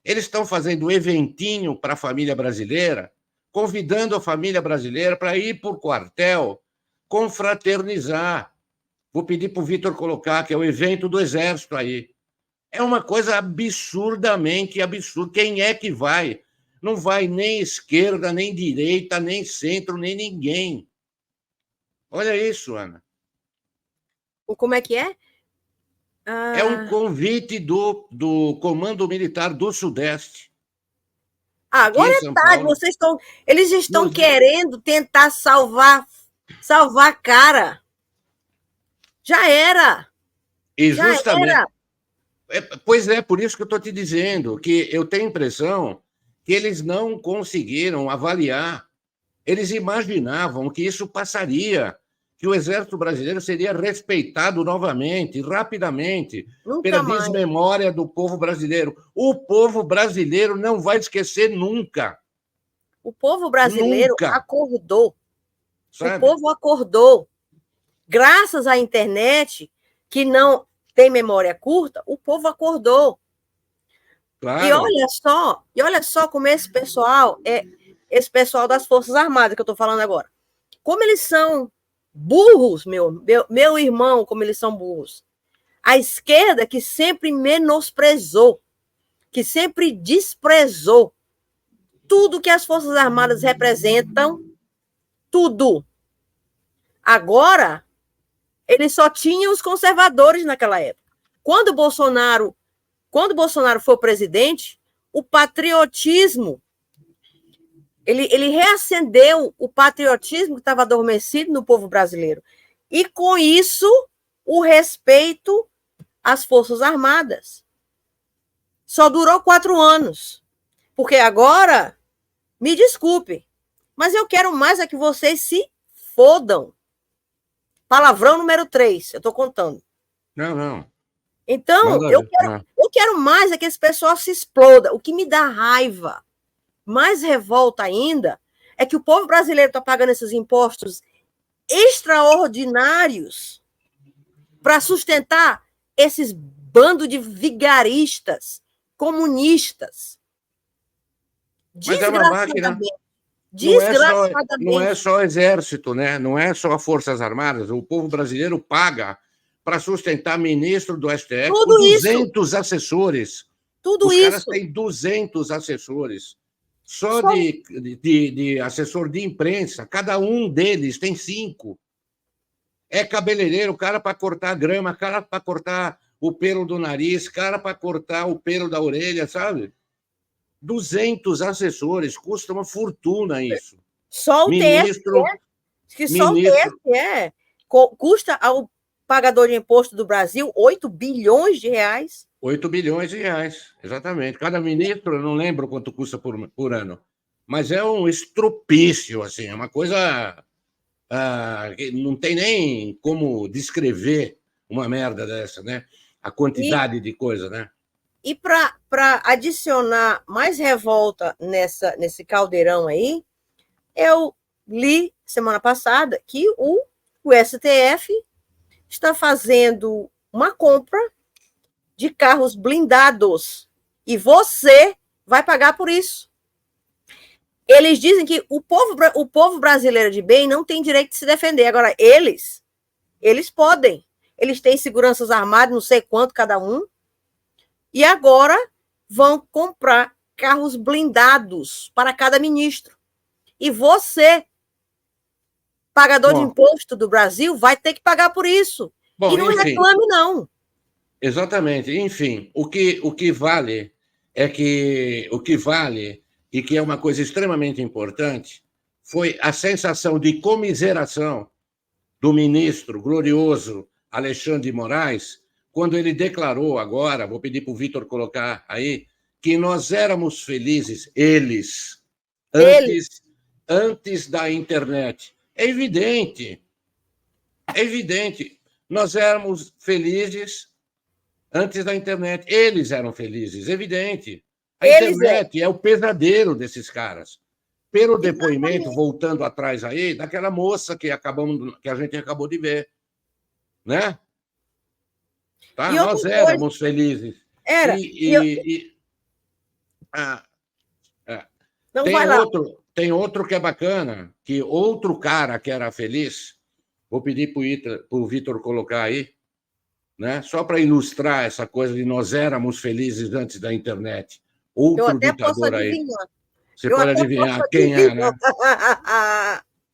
eles estão fazendo um eventinho para a família brasileira, convidando a família brasileira para ir para o quartel confraternizar. Vou pedir para o Vitor colocar, que é o evento do Exército aí. É uma coisa absurdamente absurda. Quem é que vai? Não vai nem esquerda, nem direita, nem centro, nem ninguém. Olha isso, Ana. Como é que é? É um convite do Comando Militar do Sudeste. Agora é tarde, eles estão querendo tentar salvar a cara. Já era. E justamente. Já era. Pois é, por isso que eu estou te dizendo que eu tenho a impressão que eles não conseguiram avaliar. Eles imaginavam que isso passaria, que o Exército Brasileiro seria respeitado novamente, rapidamente, pela desmemória do povo brasileiro. O povo brasileiro não vai esquecer nunca. O povo brasileiro acordou. Sabe? O povo acordou. Graças à internet, que não tem memória curta, o povo acordou. Claro. E olha só como esse pessoal das Forças Armadas que eu estou falando agora. Como eles são burros, meu irmão, como eles são burros. A esquerda que sempre menosprezou, que sempre desprezou tudo que as Forças Armadas representam, tudo. Agora, eles só tinham os conservadores naquela época. Quando o Bolsonaro foi presidente, o patriotismo, ele reacendeu o patriotismo que estava adormecido no povo brasileiro. E, com isso, o respeito às Forças Armadas. Só durou 4 anos. Porque agora, me desculpe, mas eu quero mais é que vocês se fodam. Palavrão número 3, eu estou contando. Não. Então, eu quero mais é que esse pessoal se exploda. O que me dá raiva, mais revolta ainda, é que o povo brasileiro está pagando esses impostos extraordinários para sustentar esses bandos de vigaristas, comunistas. Mas é uma máquina. Não é só exército, né? Não é só Forças Armadas. O povo brasileiro paga para sustentar ministro do STF com 200 assessores. Tudo Os isso. caras têm 200 assessores. Só de assessor de imprensa, cada um deles tem 5. É cabeleireiro, cara para cortar grama, cara para cortar o pelo do nariz, cara para cortar o pelo da orelha, sabe? 200 assessores, custa uma fortuna isso. Só o TSE, só o TSE custa ao pagador de imposto do Brasil 8 bilhões de reais. 8 bilhões de reais, exatamente. Cada ministro, eu não lembro quanto custa por ano, mas é um estropício, assim, é uma coisa que não tem nem como descrever uma merda dessa, né? A quantidade de coisa, né? E para adicionar mais revolta nesse caldeirão aí, eu li semana passada que o STF está fazendo uma compra de carros blindados e você vai pagar por isso. Eles dizem que o povo brasileiro de bem não tem direito de se defender. Agora, eles podem. Eles têm seguranças armadas, não sei quanto cada um. E agora vão comprar carros blindados para cada ministro. E você, pagador de imposto do Brasil, vai ter que pagar por isso. E não reclame, não. Exatamente. Enfim, o que vale é que o que vale, e que é uma coisa extremamente importante, foi a sensação de comiseração do ministro glorioso Alexandre de Moraes, quando ele declarou agora, vou pedir para o Vitor colocar aí, que nós éramos felizes, eles, antes da internet. É evidente, nós éramos felizes antes da internet. Eles eram felizes, evidente. A internet é o pesadelo desses caras. Pelo depoimento, voltando atrás aí, daquela moça que a gente acabou de ver, né? Tá? Nós éramos felizes. Era. Tem outro que é bacana, que outro cara que era feliz, vou pedir para o Vitor colocar aí, né? Só para ilustrar essa coisa de nós éramos felizes antes da internet. Outro ditador aí. Você pode adivinhar quem é, né?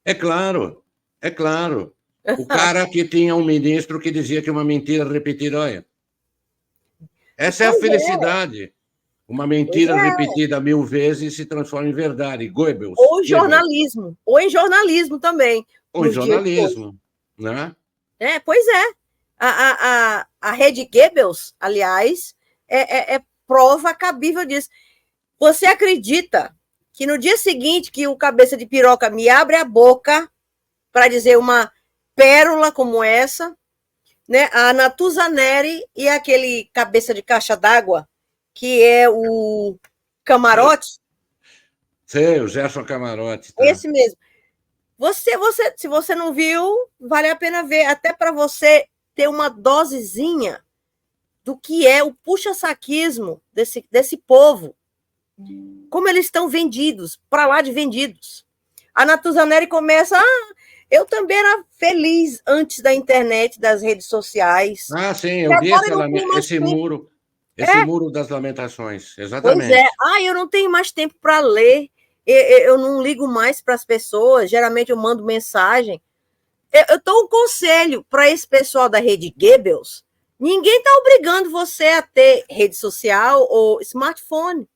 É claro. O cara que tinha um ministro que dizia que uma mentira repetida. Essa é a felicidade. Uma mentira repetida 1000 vezes se transforma em verdade. Goebbels. Ou em jornalismo também. Ou em jornalismo, né? Pois é. A rede Goebbels, aliás, é prova cabível disso. Você acredita que no dia seguinte que o cabeça de piroca me abre a boca para dizer uma pérola como essa, né? A Natuza Neri e aquele cabeça de caixa d'água, que é o Camarote. Sei, o Gerson Camarote. Tá? Esse mesmo. Se você não viu, vale a pena ver, até para você ter uma dosezinha do que é o puxa-saquismo desse povo. Como eles estão vendidos, para lá de vendidos. A Natuza Neri começa... eu também era feliz antes da internet, das redes sociais. Ah, sim, eu vi esse muro das lamentações, exatamente. Pois é. Eu não tenho mais tempo para ler, eu não ligo mais para as pessoas, geralmente eu mando mensagem. Eu dou um conselho para esse pessoal da rede Goebbels, ninguém está obrigando você a ter rede social ou smartphone.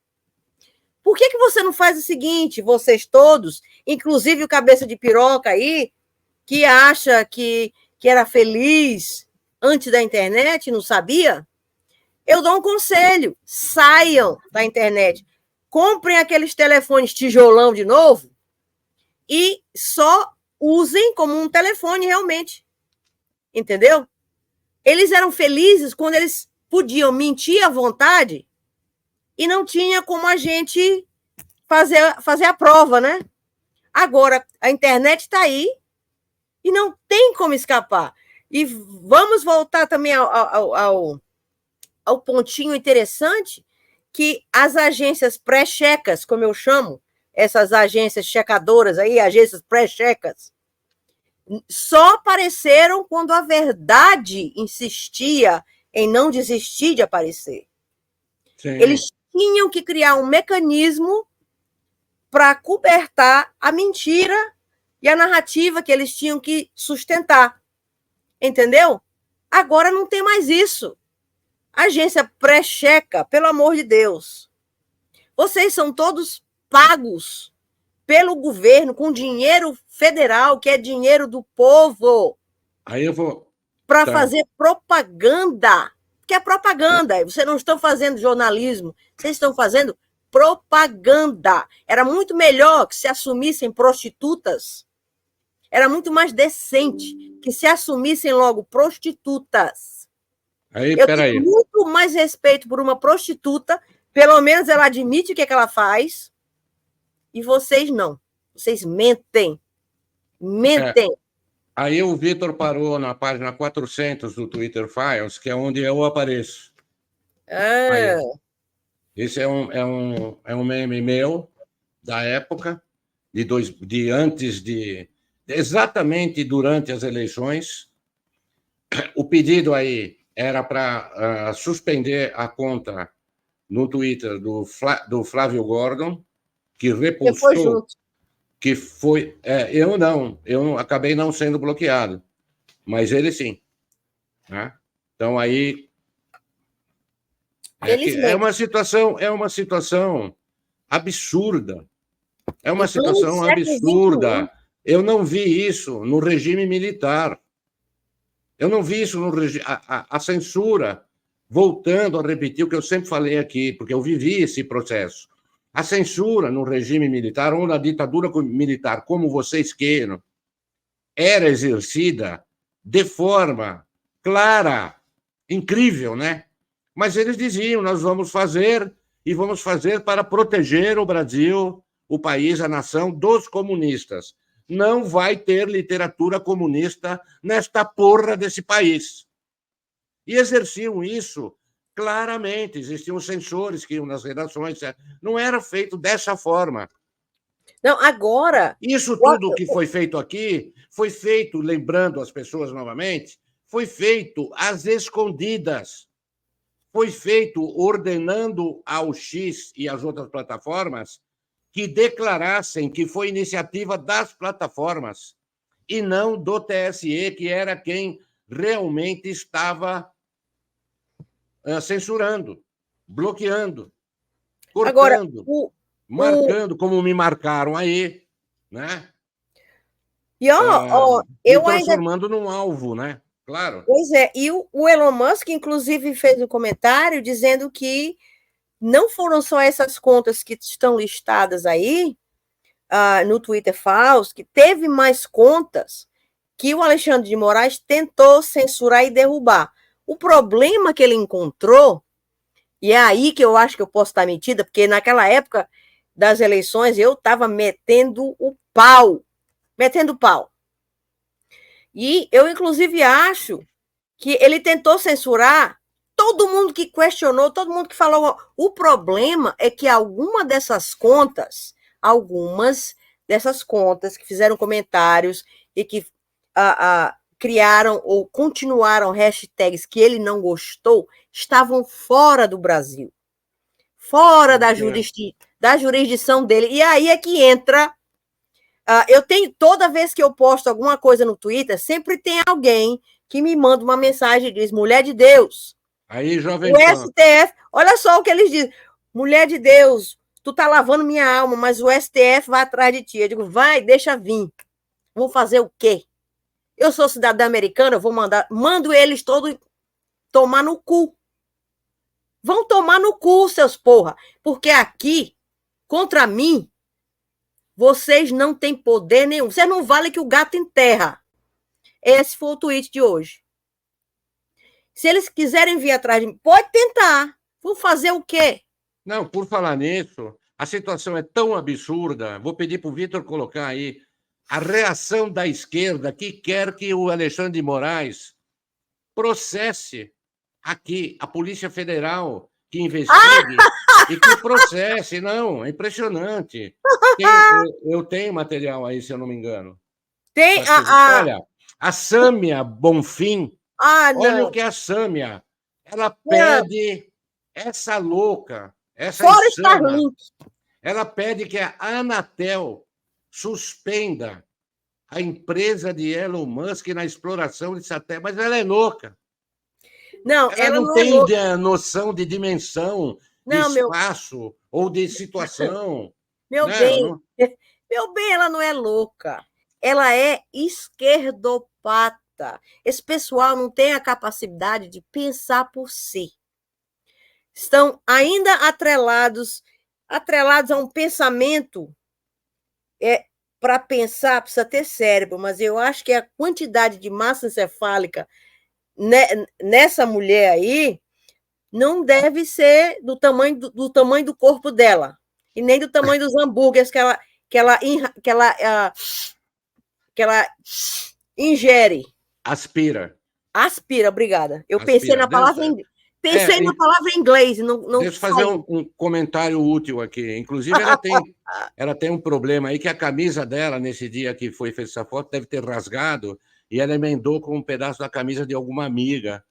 Por que você não faz o seguinte, vocês todos, inclusive o cabeça de piroca aí, que acha que era feliz antes da internet, não sabia? Eu dou um conselho, saiam da internet, comprem aqueles telefones tijolão de novo e só usem como um telefone realmente, entendeu? Eles eram felizes quando eles podiam mentir à vontade e não tinha como a gente fazer a prova, né? Agora, a internet está aí e não tem como escapar. E vamos voltar também ao pontinho interessante que as agências pré-checas, como eu chamo, essas agências checadoras aí, agências pré-checas, só apareceram quando a verdade insistia em não desistir de aparecer. Sim. Eles tinham que criar um mecanismo para cobertar a mentira e a narrativa que eles tinham que sustentar. Entendeu? Agora não tem mais isso. Agência pré-checa, pelo amor de Deus. Vocês são todos pagos pelo governo com dinheiro federal, que é dinheiro do povo. Aí eu vou... Para fazer propaganda. Que é propaganda. Vocês não estão fazendo jornalismo, vocês estão fazendo propaganda. Era muito melhor que se assumissem prostitutas. Era muito mais decente que se assumissem logo prostitutas. Eu tenho muito mais respeito por uma prostituta, pelo menos ela admite o que ela faz, e vocês não. Vocês mentem. Mentem. Aí o Vitor parou na página 400 do Twitter Files, que é onde eu apareço. Aí, esse é um meme meu, da época, exatamente durante as eleições. O pedido aí era para suspender a conta no Twitter do Flávio Gordon, que Você foi repostou, junto. que foi... eu acabei não sendo bloqueado, mas ele sim. Né? Então, aí... Felizmente. É uma situação absurda. É uma Em pleno situação século absurda. XXI. Eu não vi isso no regime militar. Eu não vi isso no regime... A censura, voltando a repetir o que eu sempre falei aqui, porque eu vivi esse processo. A censura no regime militar, ou na ditadura militar, como vocês queiram, era exercida de forma clara, incrível, né? Mas eles diziam, nós vamos fazer, e vamos fazer para proteger o Brasil, o país, a nação, dos comunistas. Não vai ter literatura comunista nesta porra desse país. E exerciam isso claramente, existiam censores que iam nas redações, não era feito dessa forma. Não, agora... Isso tudo que foi feito aqui, foi feito, lembrando as pessoas novamente, foi feito às escondidas. Foi feito ordenando ao X e às outras plataformas que declarassem que foi iniciativa das plataformas e não do TSE, que era quem realmente estava censurando, bloqueando, cortando, agora, marcando, como me marcaram aí, né? E ó, Me eu ainda... transformando num alvo, né? Claro. Pois é, e o Elon Musk, inclusive, fez um comentário dizendo que não foram só essas contas que estão listadas aí no Twitter falso, que teve mais contas que o Alexandre de Moraes tentou censurar e derrubar. O problema que ele encontrou, e é aí que eu acho que eu posso estar metida, porque naquela época das eleições eu estava metendo o pau. E eu, inclusive, acho que ele tentou censurar todo mundo que questionou, todo mundo que falou. O problema é que algumas dessas contas que fizeram comentários e que criaram ou continuaram hashtags que ele não gostou, estavam fora do Brasil, fora da jurisdição dele. E aí é que entra... eu tenho, toda vez que eu posto alguma coisa no Twitter, sempre tem alguém que me manda uma mensagem e diz: mulher de Deus. Aí, Jovem o Pan. STF, olha só o que eles dizem: mulher de Deus, tu tá lavando minha alma, mas o STF vai atrás de ti. Eu digo: vai, deixa vir. Vou fazer o quê? Eu sou cidadã americana, eu vou mando eles todos tomar no cu. Vão tomar no cu, seus porra, porque aqui, contra mim, vocês não têm poder nenhum. Vocês não valem que o gato enterra. Esse foi o tweet de hoje. Se eles quiserem vir atrás de mim, pode tentar. Vou fazer o quê? Não, por falar nisso, a situação é tão absurda. Vou pedir para o Vitor colocar aí a reação da esquerda que quer que o Alexandre de Moraes processe aqui a Polícia Federal, que investigue e que processe. Não, é impressionante. Eu tenho material aí, se eu não me engano. Tem Olha, a Sâmia Bonfim, olha não. o que é a Sâmia. Ela pede, essa louca, essa fora insana, Starlink. ela pede que a Anatel suspenda a empresa de Elon Musk na exploração de satélite, mas ela é louca. Não, ela não tem noção de dimensão, de espaço ou de situação. Meu bem, ela não é louca. Ela é esquerdopata. Esse pessoal não tem a capacidade de pensar por si. Estão ainda atrelados a um pensamento. Para pensar, precisa ter cérebro, mas eu acho que a quantidade de massa encefálica nessa mulher aí não deve ser do tamanho do corpo dela, e nem do tamanho dos hambúrgueres que ela ingere. Aspira, obrigada. Eu pensei na palavra em inglês. Não deixa eu fazer um comentário útil aqui. Inclusive, ela tem um problema aí, que a camisa dela, nesse dia que foi feita essa foto, deve ter rasgado, e ela emendou com um pedaço da camisa de alguma amiga.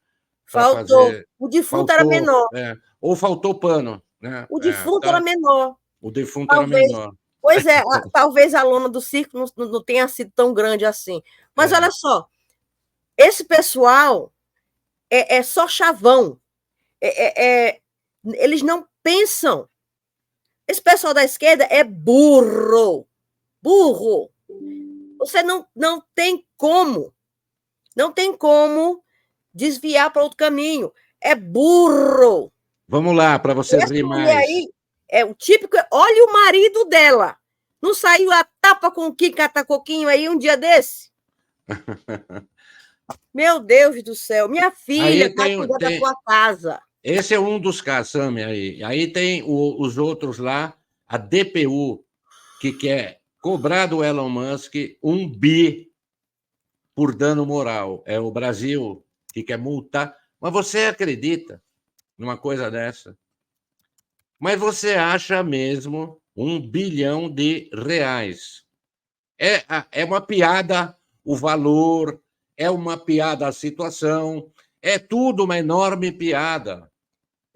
para Faltou. fazer. O defunto era menor. Ou faltou pano, né? O defunto era menor. O defunto Talvez, era menor. pois é, talvez a lona do circo não tenha sido tão grande assim. Mas olha só, esse pessoal é só chavão. Eles não pensam. Esse pessoal da esquerda é burro. Burro. Você não tem como. Não tem como desviar para outro caminho. É burro. Vamos lá, para você rir mais. Aí é o típico. Olha o marido dela. Não saiu a tapa com o Kim Catacoquinho aí um dia desse? Meu Deus do céu. Minha filha vai cuidar da tua casa. Esse é um dos casos, Sami, aí. Aí tem os outros lá, a DPU, que quer cobrar do Elon Musk 1 bi por dano moral. É o Brasil que quer multar. Mas você acredita numa coisa dessa? Mas você acha mesmo 1 bilhão de reais? É uma piada o valor, é uma piada a situação, é tudo uma enorme piada.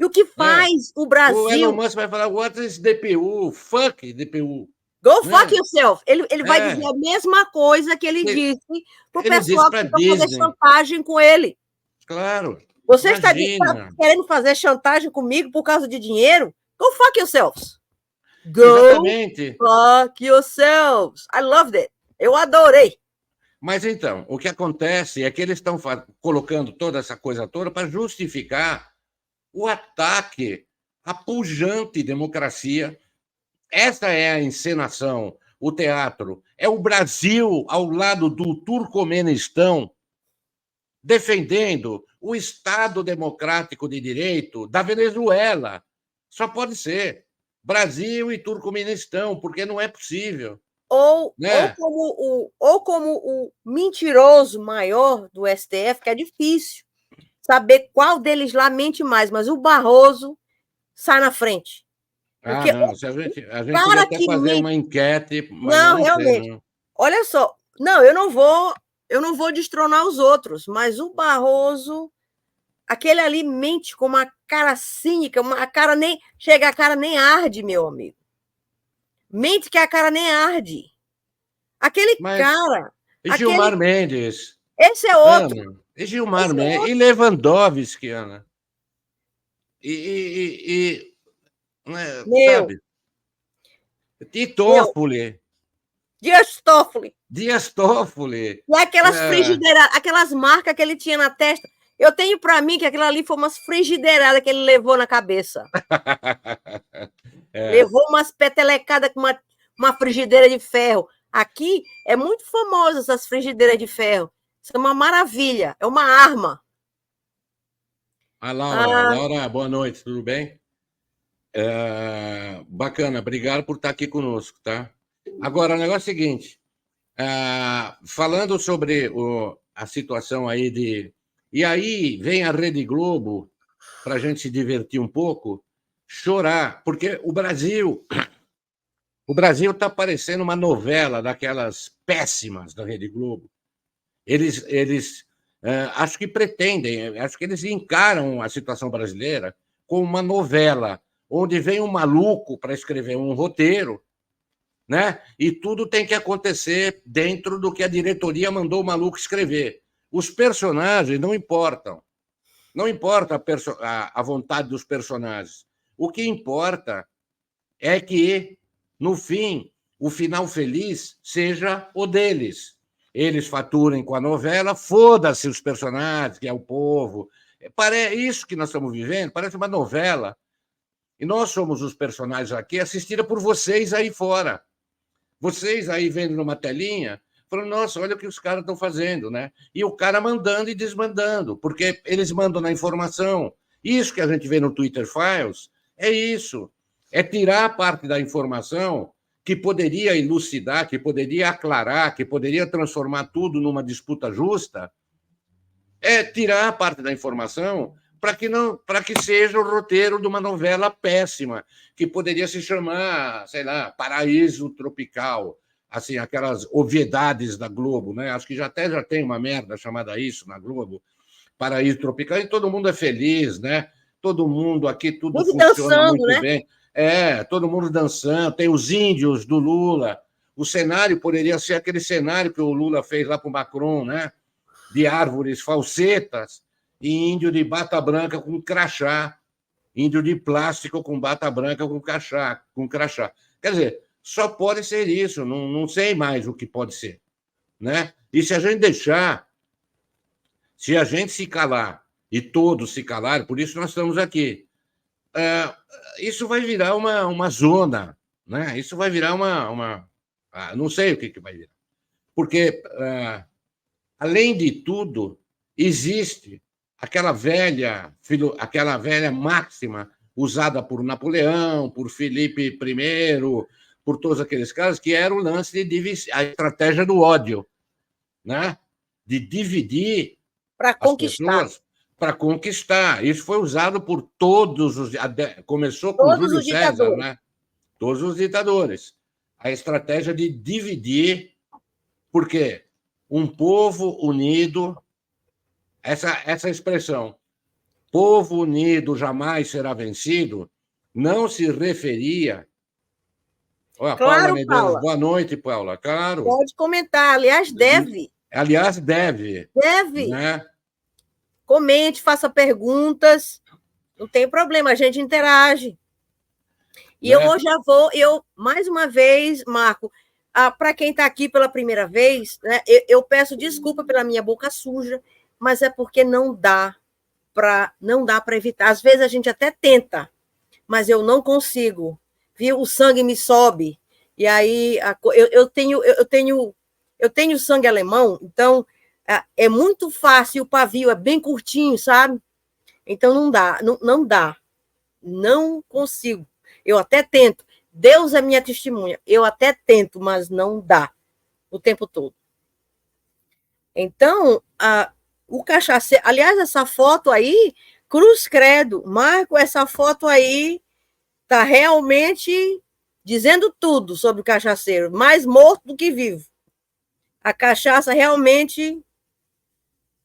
E o que faz o Brasil... O Elon Musk vai falar, what is DPU? Fuck DPU. Go fuck yourself. Ele vai dizer a mesma coisa que ele disse para o pessoal que vai fazer chantagem com ele. Claro. Você está querendo fazer chantagem comigo por causa de dinheiro? Go fuck yourselves. Go Exatamente. fuck yourselves. I loved it. Eu adorei. Mas então, o que acontece é que eles estão colocando toda essa coisa toda para justificar o ataque à pujante democracia. Essa é a encenação, o teatro. É o Brasil ao lado do Turcomenistão defendendo o Estado democrático de direito da Venezuela. Só pode ser Brasil e Turcomenistão, porque não é possível. Ou como o mentiroso maior do STF, que é difícil saber qual deles lá mente mais, mas o Barroso sai na frente. Porque não, a gente podia até fazer uma enquete, mas não realmente. Sei, não. Olha só, eu não vou destronar os outros, mas o Barroso, aquele ali mente com uma cara cínica, a cara nem arde, meu amigo. Mente que a cara nem arde. Aquele cara... E Gilmar Mendes. Esse é outro. Ana, e Gilmar Mendes. E Lewandowski, Ana. Sabe? Toffoli. Dias Toffoli. E aquelas frigideiras, aquelas marcas que ele tinha na testa. Eu tenho para mim que aquilo ali foi umas frigideiradas que ele levou na cabeça. Levou umas petelecadas com uma frigideira de ferro. Aqui é muito famosa essas frigideiras de ferro. Isso é uma maravilha, é uma arma. Laura, boa noite, tudo bem? Bacana, obrigado por estar aqui conosco, tá? Agora, o negócio é o seguinte, falando sobre a situação aí de... E aí vem a Rede Globo, para a gente se divertir um pouco, chorar, porque o Brasil está parecendo uma novela daquelas péssimas da Rede Globo. Eles acho que pretendem, acho que eles encaram a situação brasileira como uma novela, onde vem um maluco para escrever um roteiro, né? E tudo tem que acontecer dentro do que a diretoria mandou o maluco escrever. Os personagens não importam. Não importa a vontade dos personagens. O que importa é que, no fim, o final feliz seja o deles. Eles faturem com a novela, foda-se os personagens, que é o povo. É isso que nós estamos vivendo, parece uma novela. E nós somos os personagens aqui, assistida por vocês aí fora. Vocês aí vendo numa telinha, falando, nossa, olha o que os caras estão fazendo, né? E o cara mandando e desmandando, porque eles mandam na informação. Isso que a gente vê no Twitter Files é isso. É tirar a parte da informação que poderia elucidar, que poderia aclarar, que poderia transformar tudo numa disputa justa, é tirar a parte da informação para que seja o roteiro de uma novela péssima, que poderia se chamar, sei lá, Paraíso Tropical, assim, aquelas obviedades da Globo, né? Acho que já tem uma merda chamada isso na Globo. paraíso tropical, e todo mundo é feliz, né? Todo mundo aqui, tudo Tudo funciona dançando, muito né? bem. Todo mundo dançando, tem os índios do Lula. O cenário poderia ser aquele cenário que o Lula fez lá para o Macron, né? De árvores falsetas e índio de bata branca com crachá, índio de plástico com bata branca com crachá. Quer dizer, só pode ser isso, não sei mais o que pode ser, né? E se a gente deixar, se a gente se calar e todos se calarem, por isso nós estamos aqui, isso vai virar uma zona, né? Isso vai virar não sei o que vai virar. Porque, além de tudo, existe aquela velha máxima usada por Napoleão, por Felipe I, por todos aqueles caras, que era o lance de a estratégia do ódio, né? De dividir Para as conquistar. pessoas para conquistar. Isso foi usado por todos os... Começou com Todos Júlio os César, ditadores. né? Todos os ditadores. A estratégia de dividir, porque um povo unido, essa expressão, povo unido jamais será vencido, não se referia... Olha, Claro, Paula Medeiros, Paula. boa noite, Paula. Claro. Pode comentar, aliás, deve. Aliás, deve. Deve. Né? Comente, faça perguntas, não tem problema, a gente interage. E eu já vou, mais uma vez, Marco, para quem está aqui pela primeira vez, né, eu peço desculpa pela minha boca suja, mas é porque não dá para evitar. Às vezes a gente até tenta, mas eu não consigo, viu? O sangue me sobe. E aí eu tenho sangue alemão, então é muito fácil, o pavio é bem curtinho, sabe? Então não dá, não consigo. Eu até tento, Deus é minha testemunha, eu até tento, mas não dá o tempo todo. Então, o cachaceiro, aliás, essa foto aí, cruz credo, Marco, essa foto aí está realmente dizendo tudo sobre o cachaceiro, mais morto do que vivo. A cachaça realmente...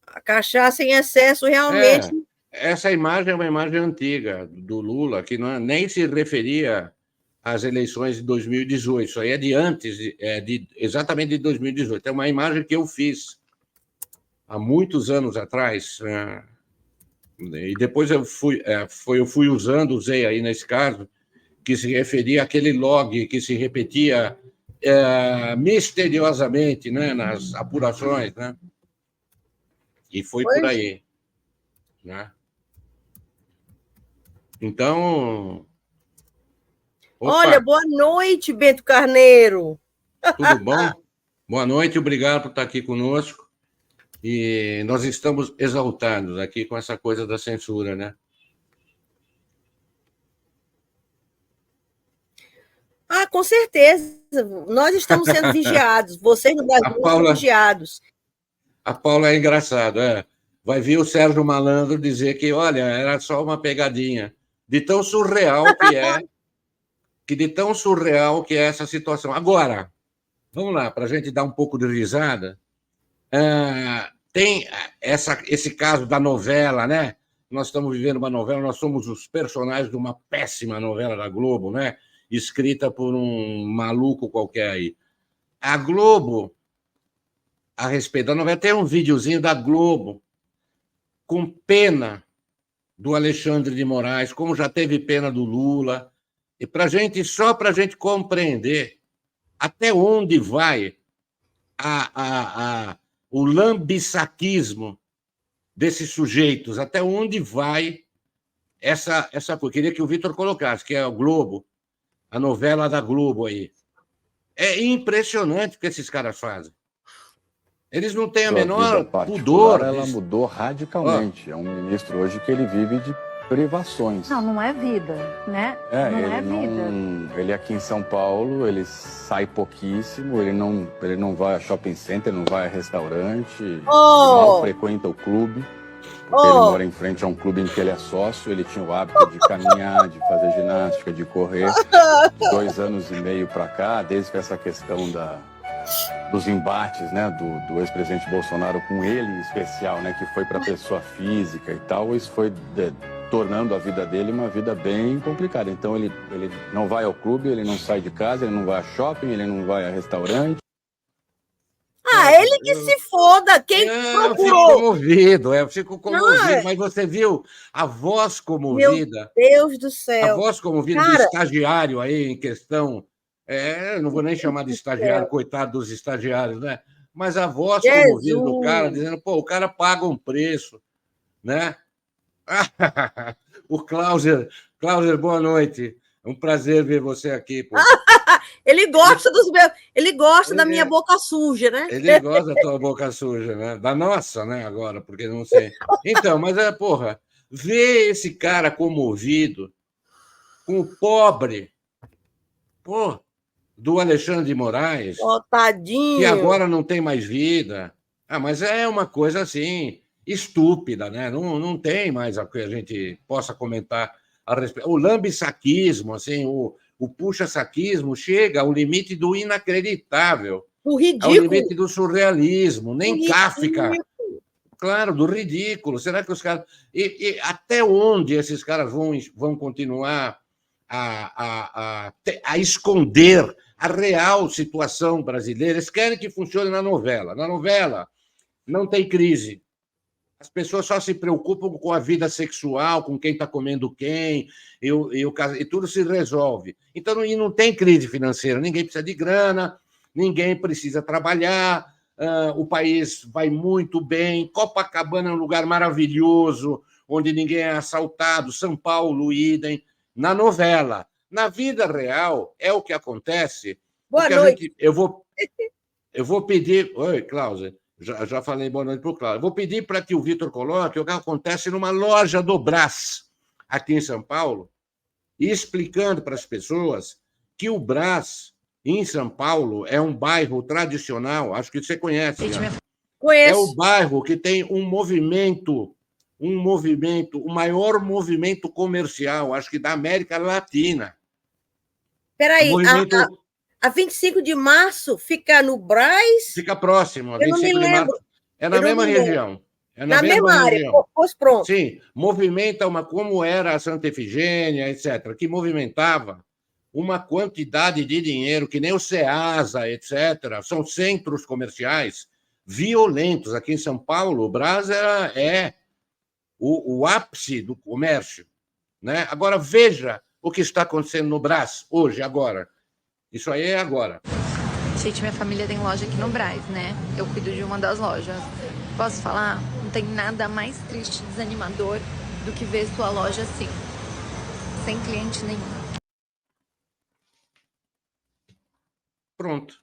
A cachaça em excesso realmente... Essa imagem é uma imagem antiga do Lula, que nem se referia às eleições de 2018. Isso aí é de antes, exatamente de 2018. É uma imagem que eu fiz há muitos anos atrás. E depois eu fui usei aí nesse caso, que se referia àquele log que se repetia misteriosamente, né, nas apurações, né? E foi por aí, né? Então... Opa. Olha, boa noite, Bento Carneiro. Tudo bom? Boa noite, obrigado por estar aqui conosco. E nós estamos exaltados aqui com essa coisa da censura, né? Com certeza. Nós estamos sendo vigiados. Vocês no Brasil são vigiados. A Paula é engraçada. Vai vir o Sérgio Malandro dizer que, olha, era só uma pegadinha. De tão surreal que é essa situação. Agora, vamos lá, para a gente dar um pouco de risada. Tem esse caso da novela, né? Nós estamos vivendo uma novela, nós somos os personagens de uma péssima novela da Globo, né? Escrita por um maluco qualquer aí. A Globo, a respeito da novela, tem um videozinho da Globo com pena do Alexandre de Moraes, como já teve pena do Lula, e só para a gente compreender até onde vai o lambisaquismo desses sujeitos, até onde vai essa coisa. Eu queria que o Vitor colocasse, que é o Globo, a novela da Globo aí. É impressionante o que esses caras fazem. Eles não têm a menor pudor. Ela mudou radicalmente. É um ministro hoje que ele vive de privações. Não é vida, né? Vida. Ele aqui em São Paulo, ele sai pouquíssimo, ele não vai a shopping center, não vai a restaurante, mal frequenta o clube, porque ele mora em frente a um clube em que ele é sócio, ele tinha o hábito de caminhar, de fazer ginástica, de correr. 2 anos e meio para cá, desde que essa questão dos embates, né, do ex-presidente Bolsonaro com ele em especial, né, que foi para a pessoa física e tal, isso foi tornando a vida dele uma vida bem complicada. Então ele não vai ao clube, ele não sai de casa, ele não vai a shopping, ele não vai a restaurante. Ele que se foda, quem procurou? Eu fico comovido, mas você viu a voz comovida? Meu Deus do céu. A voz comovida do estagiário aí em questão, não vou nem chamar de estagiário, coitado dos estagiários, né? Mas a voz comovida do cara, dizendo, pô, o cara paga um preço, né? O Klauser, boa noite. É um prazer ver você aqui, pô. Ele gosta da minha boca suja, né? Ele gosta da tua boca suja, né? Da nossa, né? Agora, porque não sei. Então, mas porra, ver esse cara comovido com o pobre, pô, do Alexandre de Moraes, tadinho, que agora não tem mais vida. Mas é uma coisa assim estúpida, né? Não tem mais a que a gente possa comentar a respeito. O lambe-saquismo, assim, o puxa-saquismo chega ao limite do inacreditável, o ridículo, ao limite do surrealismo, nem Kafka. Claro, do ridículo. Será que os caras... E até onde esses caras vão continuar a esconder a real situação brasileira? Eles querem que funcione na novela. Na novela não tem crise. As pessoas só se preocupam com a vida sexual, com quem está comendo quem, e tudo se resolve. Então, não tem crise financeira, ninguém precisa de grana, ninguém precisa trabalhar, o país vai muito bem, Copacabana é um lugar maravilhoso, onde ninguém é assaltado, São Paulo, idem. Na novela. Na vida real, é o que acontece. Boa noite. Eu vou pedir... Oi, Cláudia. Já falei boa noite para o Cláudio. Vou pedir para que o Vitor coloque o que acontece numa loja do Brás, aqui em São Paulo, e explicando para as pessoas que o Brás, em São Paulo, é um bairro tradicional, acho que você conhece. Conheço. É o bairro que tem um movimento, o maior movimento comercial, acho que da América Latina. Espera aí, a 25 de março fica no Brás? Fica próximo. Eu não me lembro. É na mesma região. É na mesma área. Pois pronto. Sim, movimenta como era a Santa Efigênia, etc., que movimentava uma quantidade de dinheiro que nem o Ceasa, etc., são centros comerciais violentos. Aqui em São Paulo, o Brás é o ápice do comércio, né? Agora, veja o que está acontecendo no Brás hoje, agora. Isso aí é agora. Gente, minha família tem loja aqui no Brás, né? Eu cuido de uma das lojas. Posso falar? Não tem nada mais triste e desanimador do que ver sua loja assim, sem cliente nenhum. Pronto.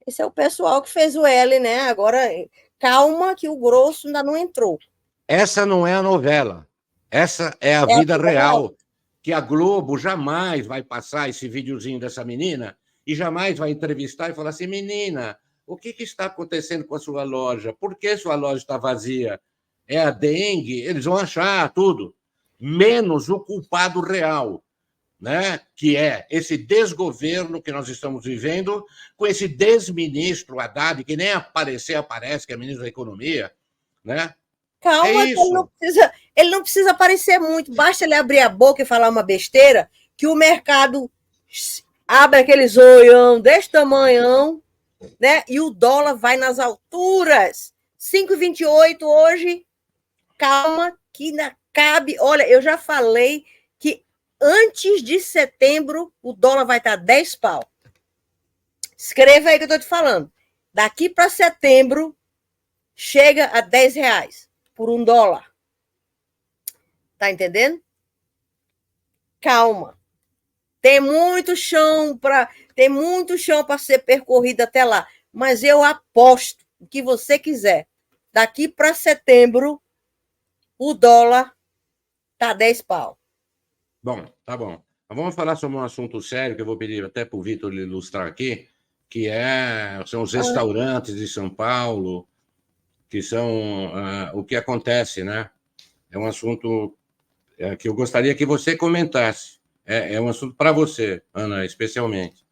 Esse é o pessoal que fez o L, né? Agora, calma que o grosso ainda não entrou. Essa não é a novela. Essa é a vida real. Que a Globo jamais vai passar esse videozinho dessa menina e jamais vai entrevistar e falar assim, menina, o que está acontecendo com a sua loja? Por que sua loja está vazia? É a dengue? Eles vão achar tudo, menos o culpado real, né? Que é esse desgoverno que nós estamos vivendo, com esse desministro Haddad, que nem aparece, que é ministro da Economia, né? Calma, ele não precisa aparecer muito, basta ele abrir a boca e falar uma besteira, que o mercado abre aqueles olhão desse tamanhão, né? E o dólar vai nas alturas. 5,28 hoje. Calma, que ainda cabe. Olha, eu já falei que antes de setembro o dólar vai estar 10 pau. Escreva aí que eu estou te falando. Daqui para setembro chega a 10 reais por $1. Tá entendendo? Calma. Tem muito chão para ser percorrido até lá, mas eu aposto o que você quiser. Daqui para setembro o dólar tá 10 pau. Bom, tá bom. Mas vamos falar sobre um assunto sério que eu vou pedir até para o Vitor ilustrar aqui, que são os restaurantes de São Paulo, que são o que acontece, né? É um assunto que eu gostaria que você comentasse. É um assunto para você, Ana, especialmente.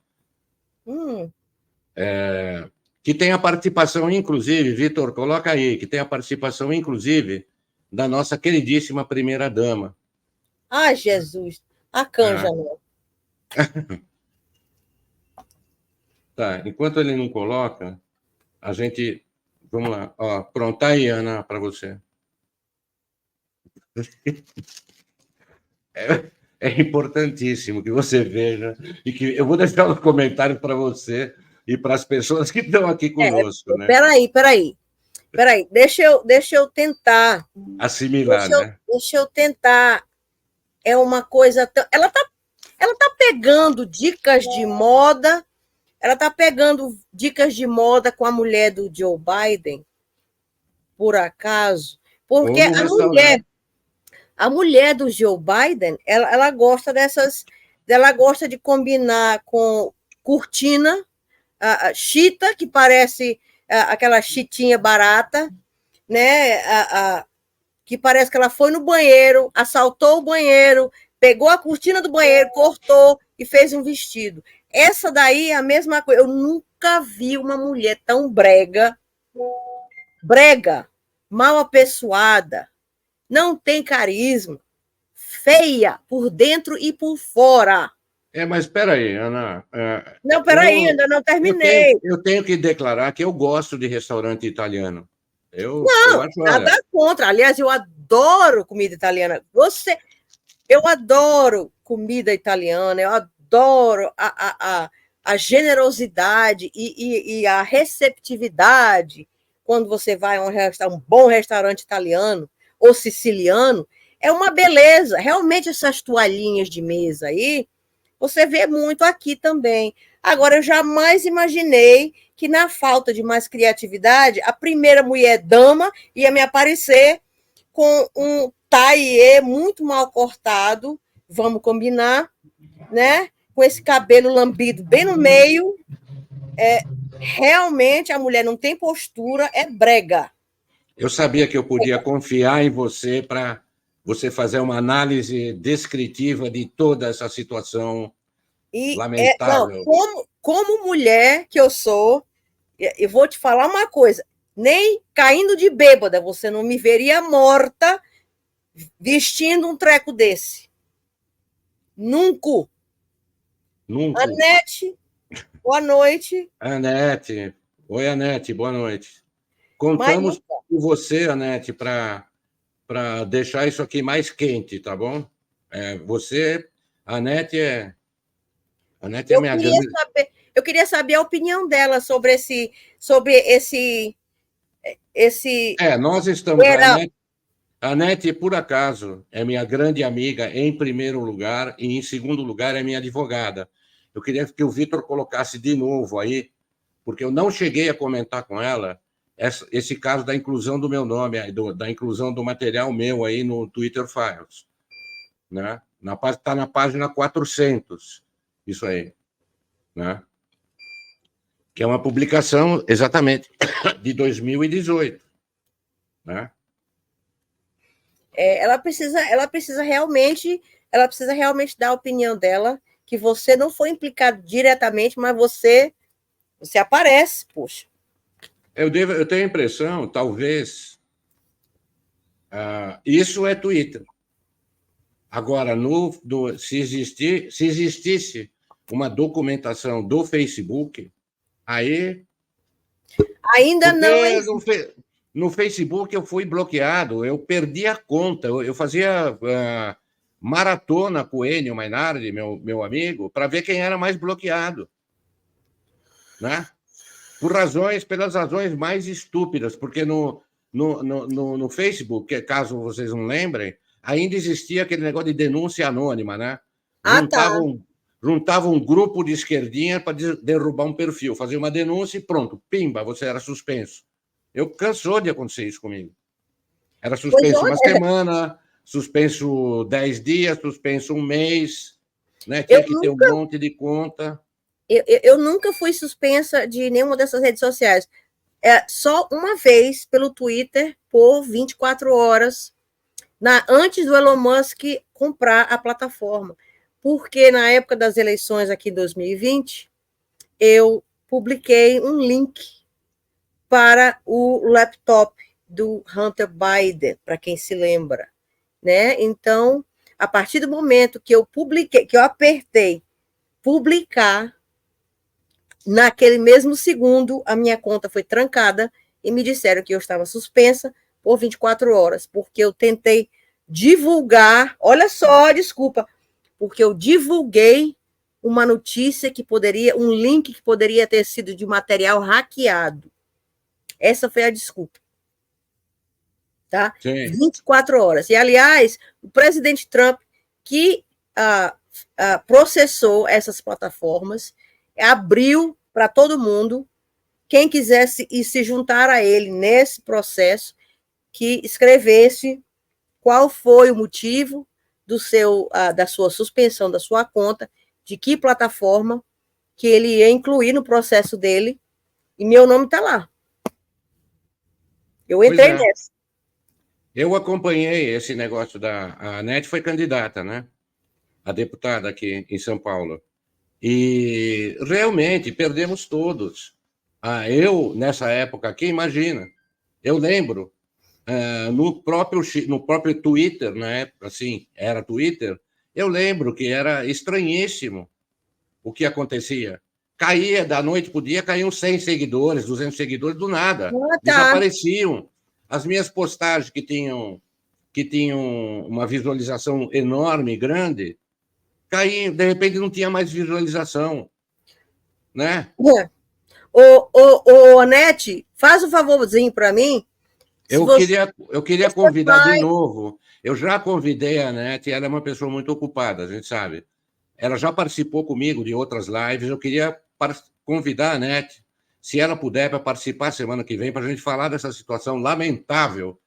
que tem a participação, inclusive, Vitor, coloca aí, que tem a participação, inclusive, da nossa queridíssima primeira-dama. Ah, Jesus, a canja, não. Tá, enquanto ele não coloca, a gente... Vamos lá. Ó, pronto, tá aí, Ana, para você. É importantíssimo que você veja e que eu vou deixar os comentários para você e para as pessoas que estão aqui conosco, né? Peraí. Deixa eu tentar. Assimilar, né? Deixa eu tentar. É uma coisa... Ela tá pegando dicas de moda, ela tá pegando dicas de moda com a mulher do Joe Biden, por acaso, porque a mulher do Joe Biden, ela gosta ela gosta de combinar com cortina, chita, que parece aquela chitinha barata, né? Que parece que ela foi no banheiro, assaltou o banheiro, pegou a cortina do banheiro, cortou e fez um vestido. Essa daí é a mesma coisa. Eu nunca vi uma mulher tão brega, mal apessoada, não tem carisma, feia por dentro e por fora. Mas espera aí, Ana. Não, peraí, ainda não terminei. Eu tenho que declarar que eu gosto de restaurante italiano. Eu acho, nada contra. Aliás, eu adoro comida italiana. Eu adoro comida italiana, eu adoro a generosidade e a receptividade quando você vai a um bom restaurante italiano ou siciliano. É uma beleza. Realmente, essas toalhinhas de mesa aí, você vê muito aqui também. Agora, eu jamais imaginei que, na falta de mais criatividade, a primeira mulher dama ia me aparecer com um taillé muito mal cortado, vamos combinar, né? Com esse cabelo lambido bem no meio. Realmente, a mulher não tem postura, é brega. Eu sabia que eu podia confiar em você para você fazer uma análise descritiva de toda essa situação lamentável. Como mulher que eu sou, eu vou te falar uma coisa, nem caindo de bêbada você não me veria morta vestindo um treco desse. Nunca. Anete, boa noite. Anete. Oi, Anete, boa noite. Contamos com você, Anete, para deixar isso aqui mais quente, tá bom? Anete é minha grande... Eu queria saber a opinião dela sobre esse nós estamos... A Anete, por acaso, é minha grande amiga em primeiro lugar e, em segundo lugar, é minha advogada. Eu queria que o Vitor colocasse de novo aí, porque eu não cheguei a comentar com ela esse caso da inclusão do meu nome, da inclusão do material meu aí no Twitter Files. Né? Está na página 400, isso aí. Né? Que é uma publicação, exatamente, de 2018. Né? Ela precisa realmente dar a opinião dela, que você não foi implicado diretamente, mas você aparece, poxa. Eu tenho a impressão, talvez, isso é Twitter. Agora, se existisse uma documentação do Facebook, aí... Ainda não existe. No Facebook eu fui bloqueado, eu perdi a conta, eu fazia maratona com o Enio Mainardi, meu amigo, para ver quem era mais bloqueado. Né? Pelas razões mais estúpidas, porque no Facebook, caso vocês não lembrem, ainda existia aquele negócio de denúncia anônima, né? Juntava um grupo de esquerdinha para derrubar um perfil, fazia uma denúncia e pronto, pimba, você era suspenso. Cansou de acontecer isso comigo. Era suspenso uma semana, suspenso 10 dias, suspenso um mês, né? Tinha que ter um monte de conta. Eu nunca fui suspensa de nenhuma dessas redes sociais. Só uma vez pelo Twitter, por 24 horas, antes do Elon Musk comprar a plataforma. Porque na época das eleições aqui em 2020, eu publiquei um link para o laptop do Hunter Biden, para quem se lembra, né? Então, a partir do momento que eu publiquei, que eu apertei publicar, naquele mesmo segundo, a minha conta foi trancada e me disseram que eu estava suspensa por 24 horas, porque eu tentei divulgar, olha só, desculpa, porque eu divulguei uma notícia que poderia, um link que poderia ter sido de material hackeado. Essa foi a desculpa. Tá? Sim. 24 horas. E, aliás, o presidente Trump, que processou essas plataformas, abriu para todo mundo, quem quisesse e se juntar a ele nesse processo, que escrevesse qual foi o motivo da sua suspensão da sua conta, de que plataforma que ele ia incluir no processo dele, e meu nome está lá. Eu entrei nessa. Eu acompanhei esse negócio a Anete foi candidata, né? A deputada aqui em São Paulo. E realmente perdemos todos. Eu, nessa época aqui, imagina, eu lembro, no próprio Twitter, na época, assim, era Twitter, eu lembro que era estranhíssimo o que acontecia. Caía da noite para o dia, caíam 100 seguidores, 200 seguidores, do nada. Desapareciam. As minhas postagens que tinham uma visualização enorme, grande, caíam, de repente não tinha mais visualização. Né? Anete, faz um favorzinho para mim. Eu queria convidar de novo. Eu já convidei a Anete, ela é uma pessoa muito ocupada, a gente sabe. Ela já participou comigo de outras lives. Eu queria convidar a Anete, se ela puder, para participar semana que vem, para a gente falar dessa situação lamentável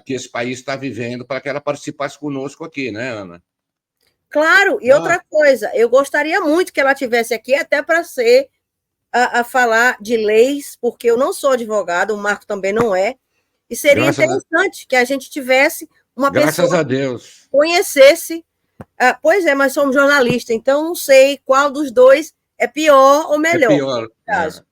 que esse país está vivendo, para que ela participasse conosco aqui, né, Ana? Claro, e outra coisa, eu gostaria muito que ela estivesse aqui até para ser a falar de leis, porque eu não sou advogada, o Marco também não é, e seria interessante que a gente tivesse uma pessoa que conhecesse. Pois é, mas somos jornalistas, então não sei qual dos dois é pior ou melhor. É pior. Caso.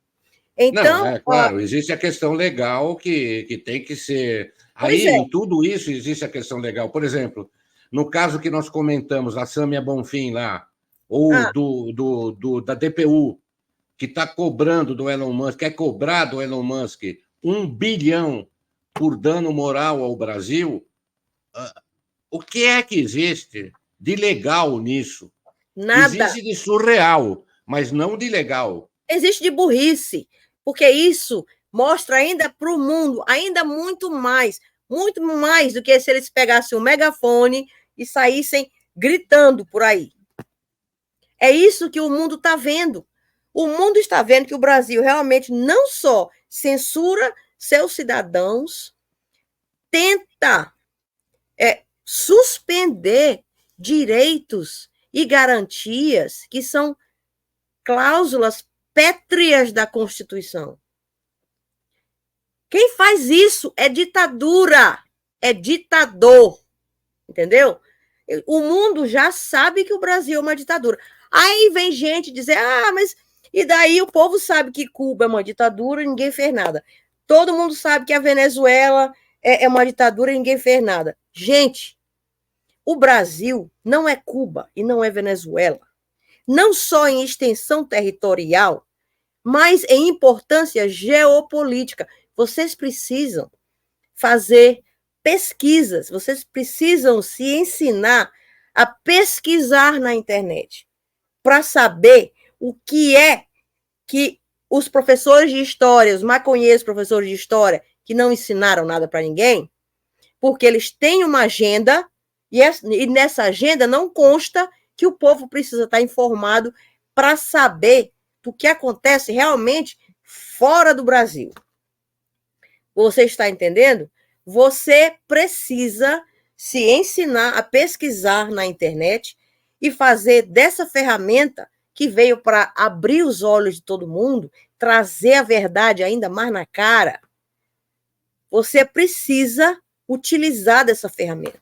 Então, não, claro, existe a questão legal que tem que ser. Aí, em tudo isso, existe a questão legal. Por exemplo, no caso que nós comentamos, a Sâmia Bonfim lá, ou da DPU, que está cobrando do Elon Musk, quer cobrar do Elon Musk 1 bilhão por dano moral ao Brasil, o que é que existe de legal nisso? Nada. Existe de surreal, mas não de legal. Existe de burrice, porque isso mostra ainda para o mundo, ainda muito mais do que se eles pegassem um megafone e saíssem gritando por aí. É isso que o mundo está vendo. O mundo está vendo que o Brasil realmente não só censura seus cidadãos, tenta suspender direitos e garantias que são cláusulas pétreas da Constituição. Quem faz isso é ditadura, é ditador, entendeu? O mundo já sabe que o Brasil é uma ditadura. Aí vem gente dizer, mas e daí o povo sabe que Cuba é uma ditadura e ninguém fez nada. Todo mundo sabe que a Venezuela é uma ditadura e ninguém fez nada. Gente, o Brasil não é Cuba e não é Venezuela. Não só em extensão territorial, mas em importância geopolítica. Vocês precisam fazer pesquisas, vocês precisam se ensinar a pesquisar na internet para saber o que é que os professores de história, os maconheiros professores de história, que não ensinaram nada para ninguém, porque eles têm uma agenda e nessa agenda não consta que o povo precisa estar informado para saber do que acontece realmente fora do Brasil. Você está entendendo? Você precisa se ensinar a pesquisar na internet e fazer dessa ferramenta que veio para abrir os olhos de todo mundo, trazer a verdade ainda mais na cara. Você precisa utilizar dessa ferramenta.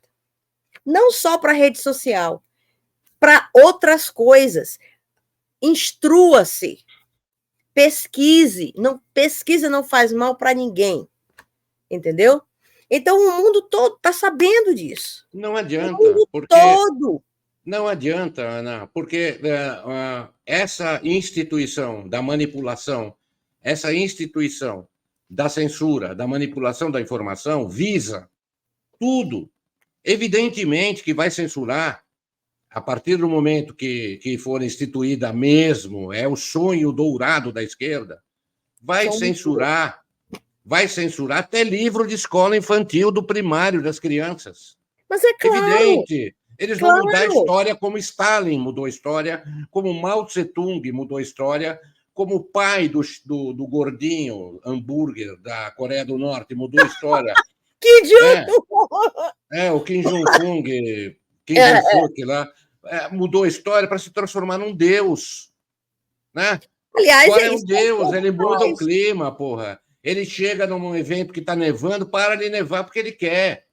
Não só para rede social, para outras coisas. Instrua-se. pesquise. Não, pesquisa não faz mal para ninguém. Entendeu? Então, o mundo todo está sabendo disso. Não adianta. O mundo todo. Não adianta, Ana, porque essa instituição da manipulação, essa instituição da censura, da manipulação da informação, visa tudo. Evidentemente que vai censurar, a partir do momento que for instituída mesmo, é o sonho dourado da esquerda, vai censurar até livro de escola infantil do primário das crianças. Mas é claro. Evidente. Eles vão mudar a história como Stalin mudou a história, como Mao Tse-tung mudou a história, como o pai do gordinho hambúrguer da Coreia do Norte mudou a história. Kim Jong-un! O Kim Jong-un lá, mudou a história para se transformar num deus. Né? Aliás, agora é um deus, ele muda o clima, porra. Ele chega num evento que está nevando, para de nevar porque ele quer.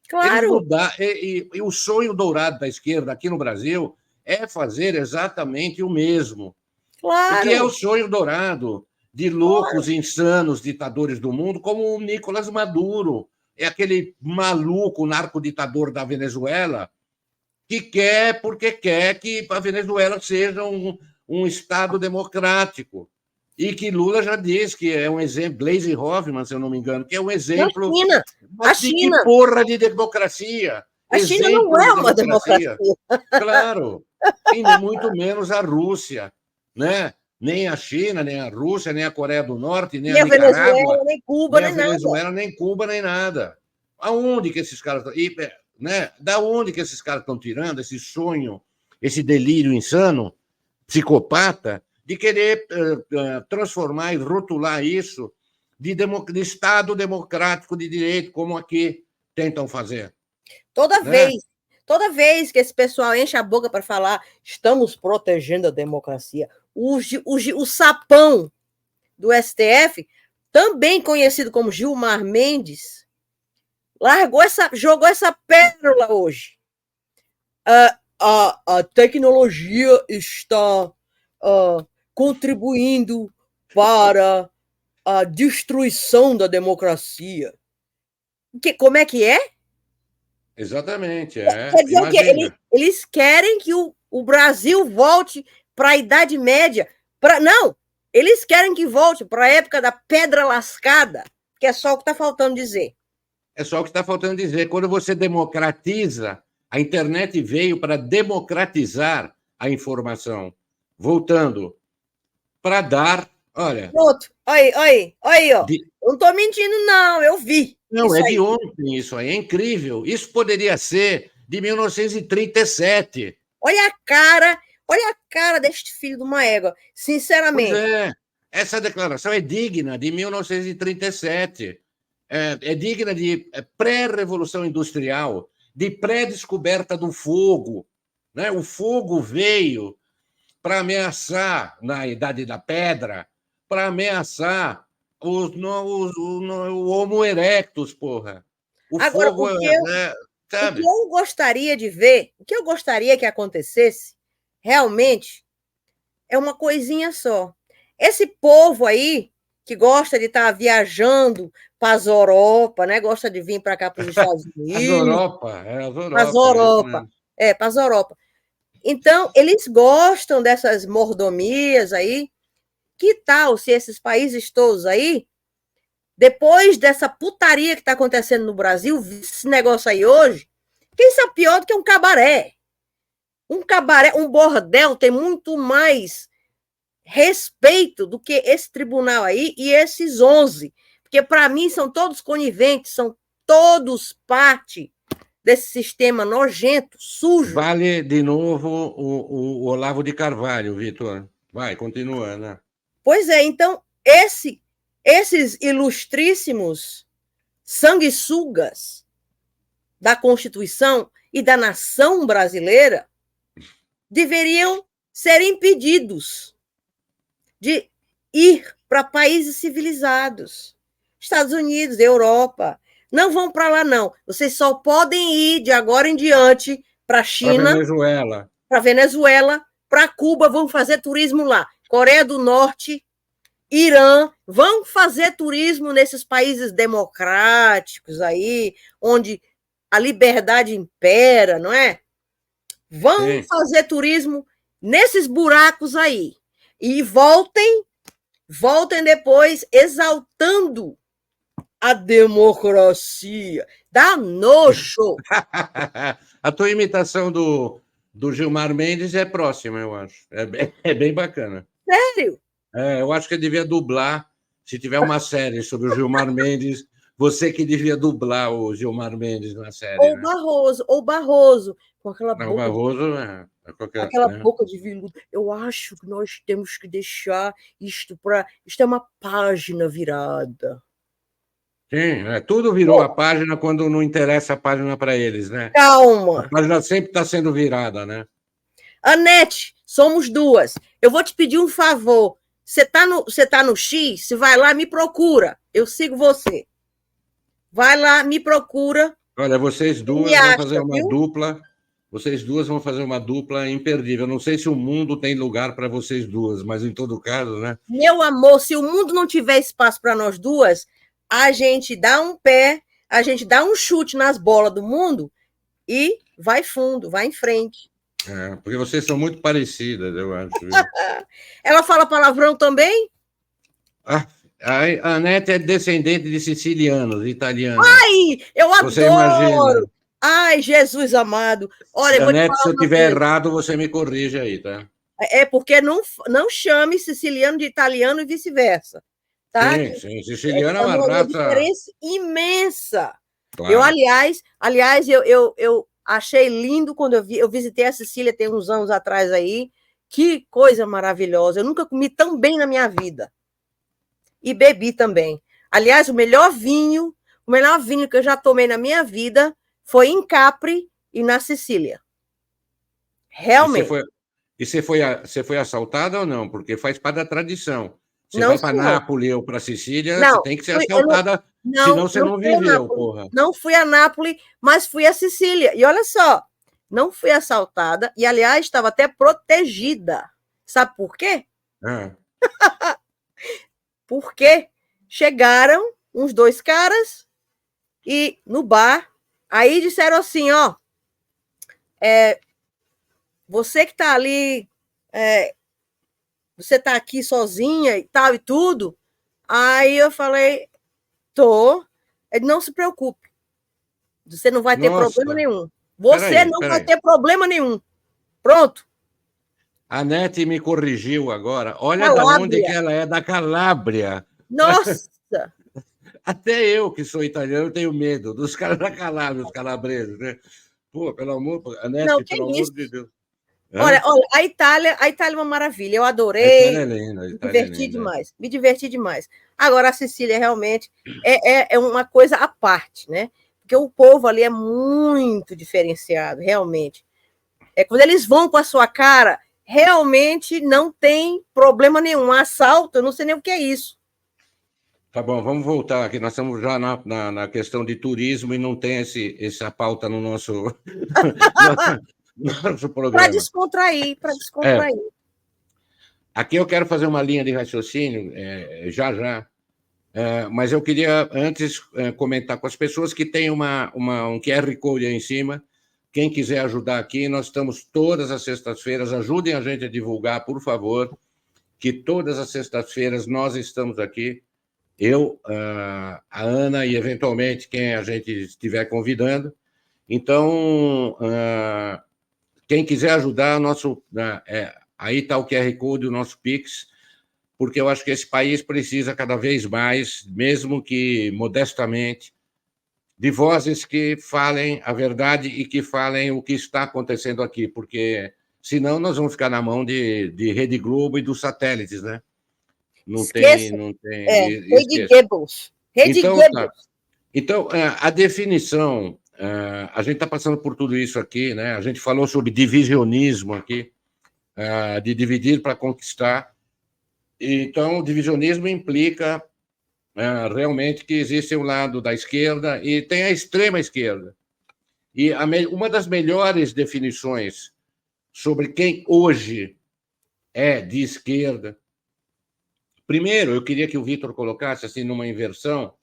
Claro. E o sonho dourado da esquerda aqui no Brasil é fazer exatamente o mesmo. Claro. O que é o sonho dourado de loucos, insanos ditadores do mundo, como o Nicolás Maduro, é aquele maluco narcoditador da Venezuela que quer, porque quer que a Venezuela seja um Estado democrático. E que Lula já disse que é um exemplo, Gleisi Hoffmann, se eu não me engano, que é um exemplo de que porra de democracia. A China não é uma democracia. Claro, e muito menos a Rússia, né? Nem a China, nem a Rússia, nem a Coreia do Norte, nem a Nicarágua, Venezuela, nem Cuba, nem a Venezuela, nem Cuba, nem nada. Aonde que esses caras... né? Da onde que esses caras estão tirando esse sonho, esse delírio insano, psicopata, de querer transformar e rotular isso de Estado democrático de direito, como aqui tentam fazer. Toda vez que esse pessoal enche a boca para falar estamos protegendo a democracia, o sapão do STF, também conhecido como Gilmar Mendes, jogou essa pérola hoje. A tecnologia está contribuindo para a destruição da democracia. Como é que é? Exatamente. Quer dizer o quê? Eles querem que o Brasil volte para a Idade Média. Não, eles querem que volte para a época da pedra lascada, que é só o que está faltando dizer. É só o que está faltando dizer. Quando você democratiza, a internet veio para democratizar a informação. Voltando, para dar... Olha... Pronto, aí, ó. Não estou mentindo, não, eu vi. Não, é de ontem isso aí, é incrível. Isso poderia ser de 1937. Olha a cara deste filho de uma égua, sinceramente. Pois essa declaração é digna de 1937. É digna de pré-revolução industrial, de pré-descoberta do fogo. Né? O fogo veio para ameaçar, na Idade da Pedra, para ameaçar o Homo erectus, porra. Agora, fogo, sabe? O que eu gostaria de ver, o que eu gostaria que acontecesse, realmente, é uma coisinha só. Esse povo aí, que gosta de estar viajando para as Europa, né? Gosta de vir para cá, para os Estados Unidos. Para as Europa. Então, eles gostam dessas mordomias aí. Que tal se esses países todos aí, depois dessa putaria que está acontecendo no Brasil, esse negócio aí hoje, que isso é pior do que um cabaré. Um cabaré, um bordel tem muito mais respeito do que esse tribunal aí e esses 11. Porque, para mim, são todos coniventes, são todos parte desse sistema nojento, sujo. Vale, de novo, o Olavo de Carvalho, Vitor. Vai, continua, né? Pois é, então, esses ilustríssimos sanguessugas da Constituição e da nação brasileira deveriam ser impedidos de ir para países civilizados. Estados Unidos, Europa. Não vão para lá, não. Vocês só podem ir, de agora em diante, para a China, para Venezuela, para Cuba, vão fazer turismo lá. Coreia do Norte, Irã, vão fazer turismo nesses países democráticos aí, onde a liberdade impera, não é? Vão fazer turismo nesses buracos aí. E voltem depois exaltando a democracia. Dá nojo. A tua imitação do Gilmar Mendes é próxima, eu acho. É bem bacana. Sério? Eu acho que eu devia dublar, se tiver uma série sobre o Gilmar Mendes, você que devia dublar o Gilmar Mendes na série. Ou né? Barroso, com aquela Não, boca. Barroso, aquela boca de veludo. Eu acho que nós temos que deixar isto para. Isto é uma página virada. Sim, tudo virou a página quando não interessa a página para eles, né? Calma. A página sempre está sendo virada, né? Anete, somos duas. Eu vou te pedir um favor. Você tá no X? Você vai lá, me procura. Eu sigo você. Vai lá, me procura. Olha, vocês duas vão fazer uma dupla. Vocês duas vão fazer uma dupla imperdível. Eu não sei se o mundo tem lugar para vocês duas, mas em todo caso, né? Meu amor, se o mundo não tiver espaço para nós duas, a gente dá um pé, a gente dá um chute nas bolas do mundo e vai fundo, vai em frente. Porque vocês são muito parecidas, eu acho. Ela fala palavrão também? A Anete é descendente de sicilianos, italianos. Ai, eu adoro! Você imagina. Ai, Jesus amado. Olha, Anete, se eu estiver errado, você me corrige aí, tá? É porque não chame siciliano de italiano e vice-versa. Tá? Sim, siciliano é uma raça. Diferença imensa. Claro. Eu, aliás, eu achei lindo quando eu visitei a Sicília tem uns anos atrás aí. Que coisa maravilhosa. Eu nunca comi tão bem na minha vida. E bebi também. Aliás, o melhor vinho que eu já tomei na minha vida foi em Capri e na Sicília. Realmente. E você foi assaltada ou não? Porque faz parte da tradição. Você não, vai para Nápoles ou para Sicília, você tem que ser assaltada, senão você não viveu, porra. Não fui a Nápoles, mas fui a Sicília. E olha só, não fui assaltada e, aliás, estava até protegida. Sabe por quê? Porque chegaram uns dois caras e no bar, aí disseram assim, ó, você que está ali, você está aqui sozinha e tal e tudo. Aí eu falei, tô. Ele, não se preocupe, você não vai ter problema nenhum. Você não vai ter problema nenhum. Pronto. A Anete me corrigiu agora. Olha de onde que ela é, da Calábria. Nossa! Até eu, que sou italiano, tenho medo dos caras da Calábria, os calabreses, né? Pô, pelo amor, Anete, pelo amor de Deus. Olha, a Itália é uma maravilha. Eu adorei. A Itália é linda, me diverti demais. Agora, a Sicília realmente é uma coisa à parte, né? Porque o povo ali é muito diferenciado, realmente. Quando eles vão com a sua cara, realmente não tem problema nenhum. Assalto, eu não sei nem o que é isso. Tá bom, vamos voltar aqui. Nós estamos já na questão de turismo e não tem essa pauta no nosso programa. Para descontrair. Aqui eu quero fazer uma linha de raciocínio, já. Mas eu queria antes comentar com as pessoas que tem um QR Code aí em cima. Quem quiser ajudar aqui, nós estamos todas as sextas-feiras. Ajudem a gente a divulgar, por favor, que todas as sextas-feiras nós estamos aqui. Eu, a Ana e, eventualmente, quem a gente estiver convidando. Então, quem quiser ajudar, aí está o QR Code, o nosso Pix, porque eu acho que esse país precisa cada vez mais, mesmo que modestamente, de vozes que falem a verdade e que falem o que está acontecendo aqui, porque senão nós vamos ficar na mão de Rede Globo e dos satélites, né? Não tem. Rede Goebbels. Então, a definição, a gente está passando por tudo isso aqui, né? A gente falou sobre divisionismo aqui, de dividir para conquistar. Então, o divisionismo implica realmente que existe um lado da esquerda e tem a extrema esquerda. E uma das melhores definições sobre quem hoje é de esquerda, primeiro, eu queria que o Vitor colocasse, assim, numa inversão,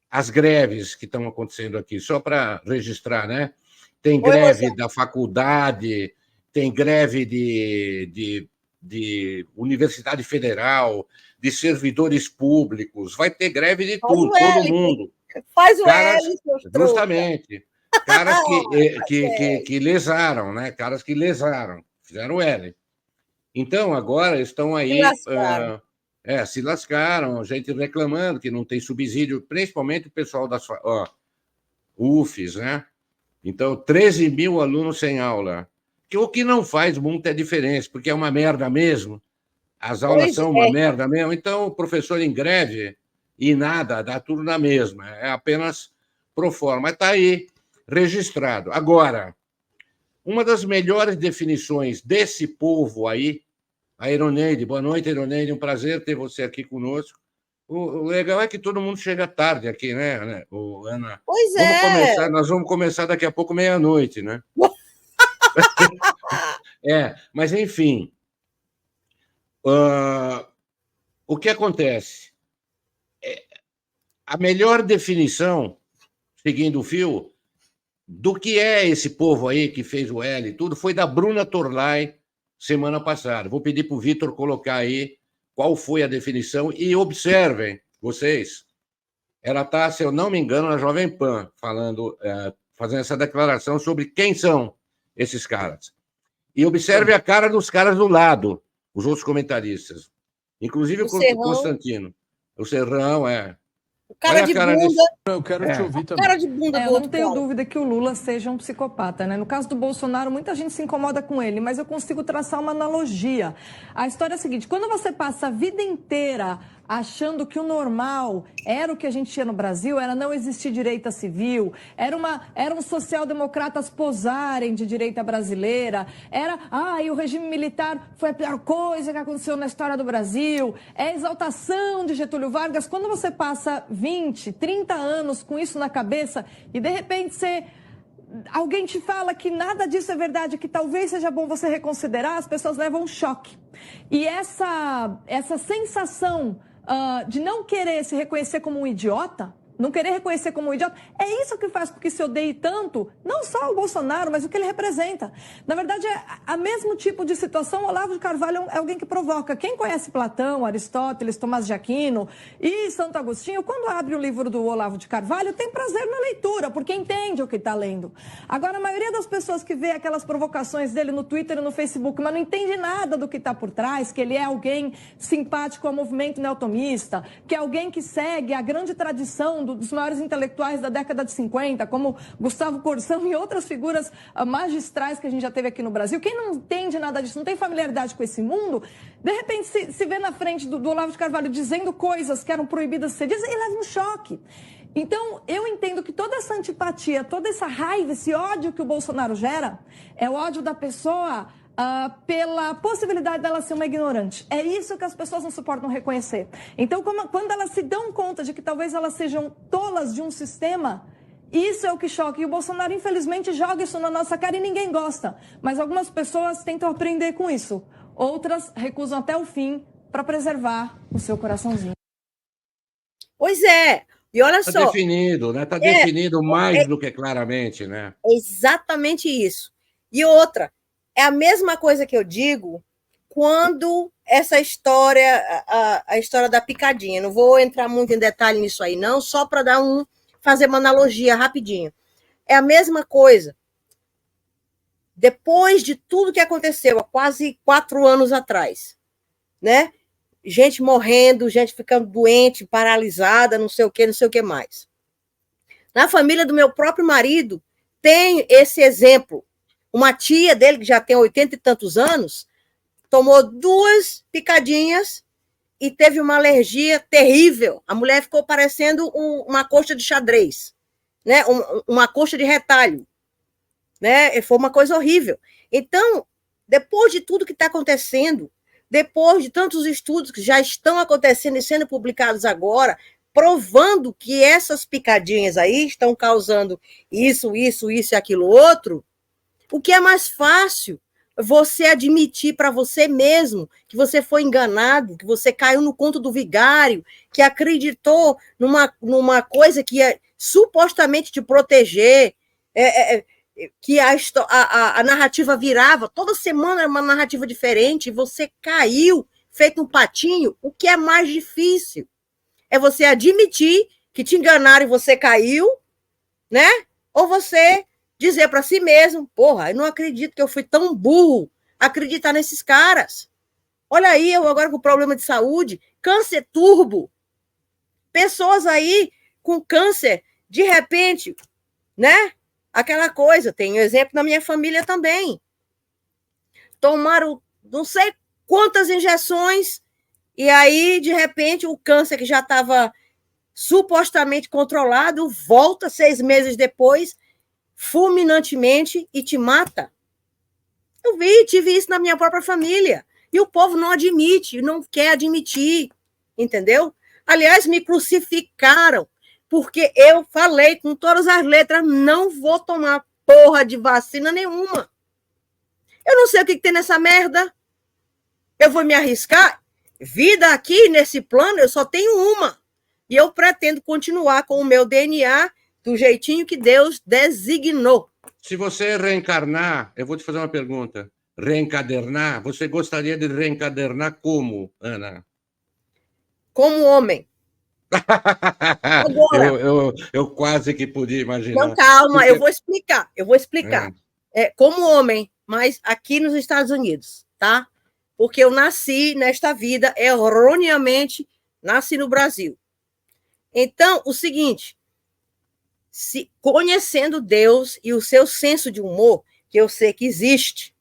as greves que estão acontecendo aqui, só para registrar, né? Tem greve da faculdade, tem greve de Universidade Federal, de servidores públicos, vai ter greve de tudo, todo mundo. Faz o L, justamente. Caras que lesaram, né? Caras que lesaram, fizeram o L. Então, agora estão aí... se lascaram, gente reclamando que não tem subsídio, principalmente o pessoal das UFES, né? Então, 13 mil alunos sem aula. O que não faz muita diferença, porque é uma merda mesmo. As aulas são uma merda mesmo. Então, o professor em greve e nada, dá tudo na mesma. É apenas pro forma. Mas está aí, registrado. Agora, uma das melhores definições desse povo aí, a Ironeide. Boa noite, Ironeide. Um prazer ter você aqui conosco. O legal é que todo mundo chega tarde aqui, né, Ana? Pois Nós vamos começar daqui a pouco, meia-noite, né? Mas, enfim. O que acontece? A melhor definição, seguindo o fio, do que é esse povo aí que fez o L e tudo, foi da Bruna Torlai, semana passada. Vou pedir para o Vitor colocar aí qual foi a definição e observem, vocês, ela está, se eu não me engano, na Jovem Pan, fazendo essa declaração sobre quem são esses caras. E observe a cara dos caras do lado, os outros comentaristas. Inclusive o Constantino. O Serrão, O cara de bunda. Eu quero te ouvir também. Cara de bunda do eu outro não tenho lado. dúvida que o Lula seja um psicopata, né? No caso do Bolsonaro, muita gente se incomoda com ele, mas eu consigo traçar uma analogia. A história é a seguinte: quando você passa a vida inteira achando que o normal era o que a gente tinha no Brasil, era não existir direita civil, eram social-democratas posarem de direita brasileira, e o regime militar foi a pior coisa que aconteceu na história do Brasil, é a exaltação de Getúlio Vargas. Quando você passa 20, 30 anos com isso na cabeça e de repente alguém te fala que nada disso é verdade, que talvez seja bom você reconsiderar, as pessoas levam um choque. E essa sensação de não querer se reconhecer como um idiota, não querer reconhecer como um idiota, é isso que faz com que se odeie tanto, não só o Bolsonaro, mas o que ele representa. Na verdade, é o mesmo tipo de situação. Olavo de Carvalho é alguém que provoca. Quem conhece Platão, Aristóteles, Tomás de Aquino e Santo Agostinho, quando abre o livro do Olavo de Carvalho, tem prazer na leitura, porque entende o que está lendo. Agora, a maioria das pessoas que vê aquelas provocações dele no Twitter e no Facebook, mas não entende nada do que está por trás, que ele é alguém simpático ao movimento neotomista, que é alguém que segue a grande tradição dos maiores intelectuais da década de 50, como Gustavo Corsão e outras figuras magistrais que a gente já teve aqui no Brasil. Quem não entende nada disso, não tem familiaridade com esse mundo, de repente se vê na frente do Olavo de Carvalho dizendo coisas que eram proibidas de ser ditas e leva um choque. Então, eu entendo que toda essa antipatia, toda essa raiva, esse ódio que o Bolsonaro gera, é o ódio da pessoa pela possibilidade dela ser uma ignorante. É isso que as pessoas não suportam reconhecer. Então, quando elas se dão conta de que talvez elas sejam tolas de um sistema, isso é o que choca. E o Bolsonaro, infelizmente, joga isso na nossa cara e ninguém gosta. Mas algumas pessoas tentam aprender com isso. Outras recusam até o fim para preservar o seu coraçãozinho. Pois é. E olha só. Está definido, né? Está definido mais do que claramente, né? Exatamente isso. E outra, é a mesma coisa que eu digo quando essa história, a história da picadinha. Não vou entrar muito em detalhe nisso aí, não, só para fazer uma analogia rapidinho. É a mesma coisa. Depois de tudo que aconteceu há quase 4 anos atrás, né? Gente morrendo, gente ficando doente, paralisada, não sei o que mais. Na família do meu próprio marido, tem esse exemplo. Uma tia dele, que já tem 80 e tantos anos, tomou 2 picadinhas e teve uma alergia terrível. A mulher ficou parecendo uma coxa de xadrez, né? Uma coxa de retalho. Né? Foi uma coisa horrível. Então, depois de tudo que está acontecendo, depois de tantos estudos que já estão acontecendo e sendo publicados agora, provando que essas picadinhas aí estão causando isso e aquilo outro, o que é mais fácil você admitir para você mesmo que você foi enganado, que você caiu no conto do vigário, que acreditou numa coisa que ia supostamente te proteger, que a narrativa virava, toda semana era uma narrativa diferente, e você caiu, feito um patinho. O que é mais difícil é você admitir que te enganaram e você caiu, né? Ou você dizer para si mesmo, porra, eu não acredito que eu fui tão burro acreditar nesses caras. Olha aí, eu agora com problema de saúde, câncer turbo, pessoas aí com câncer, de repente, né? Aquela coisa, tem exemplo na minha família também. Tomaram não sei quantas injeções, e aí, de repente, o câncer que já estava supostamente controlado, volta 6 meses depois, fulminantemente, e te mata. Eu tive isso na minha própria família. E o povo não admite, não quer admitir, entendeu? Aliás, me crucificaram, porque eu falei com todas as letras, não vou tomar porra de vacina nenhuma. Eu não sei o que tem nessa merda. Eu vou me arriscar? Vida aqui, nesse plano, eu só tenho uma. E eu pretendo continuar com o meu DNA do jeitinho que Deus designou. Se você reencarnar, eu vou te fazer uma pergunta. Reencadernar, você gostaria de reencadernar como, Ana? Como homem. Agora, eu quase que podia imaginar. Não, calma, porque... eu vou explicar. Como homem, mas aqui nos Estados Unidos, tá? Porque eu nasci nesta vida, erroneamente, nasci no Brasil. Então, o seguinte, conhecendo Deus e o seu senso de humor, que eu sei que existe,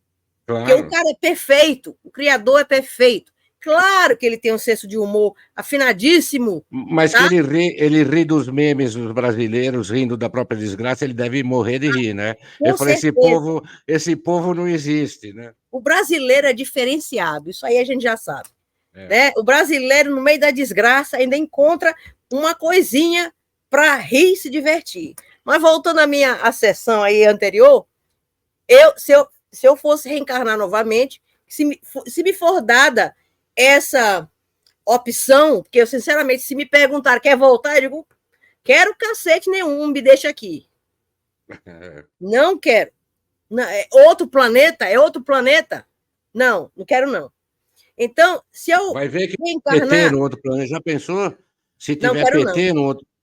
claro. Porque o cara é perfeito, o Criador é perfeito. Claro que ele tem um senso de humor afinadíssimo. Mas tá? Que ele ri dos memes dos brasileiros, rindo da própria desgraça, ele deve morrer de rir, né? Eu falei, esse povo não existe, né? O brasileiro é diferenciado, isso aí a gente já sabe. Né? O brasileiro, no meio da desgraça, ainda encontra uma coisinha para rir e se divertir. Mas voltando à minha sessão aí anterior, se eu fosse reencarnar novamente, se me for dada essa opção, porque eu, sinceramente, se me perguntar, quer voltar? Eu digo, quero cacete nenhum, me deixa aqui. Não quero. Não, é outro planeta? Não, não quero não. Então, se eu vai ver que PT no outro planeta, já pensou? Se tiver PT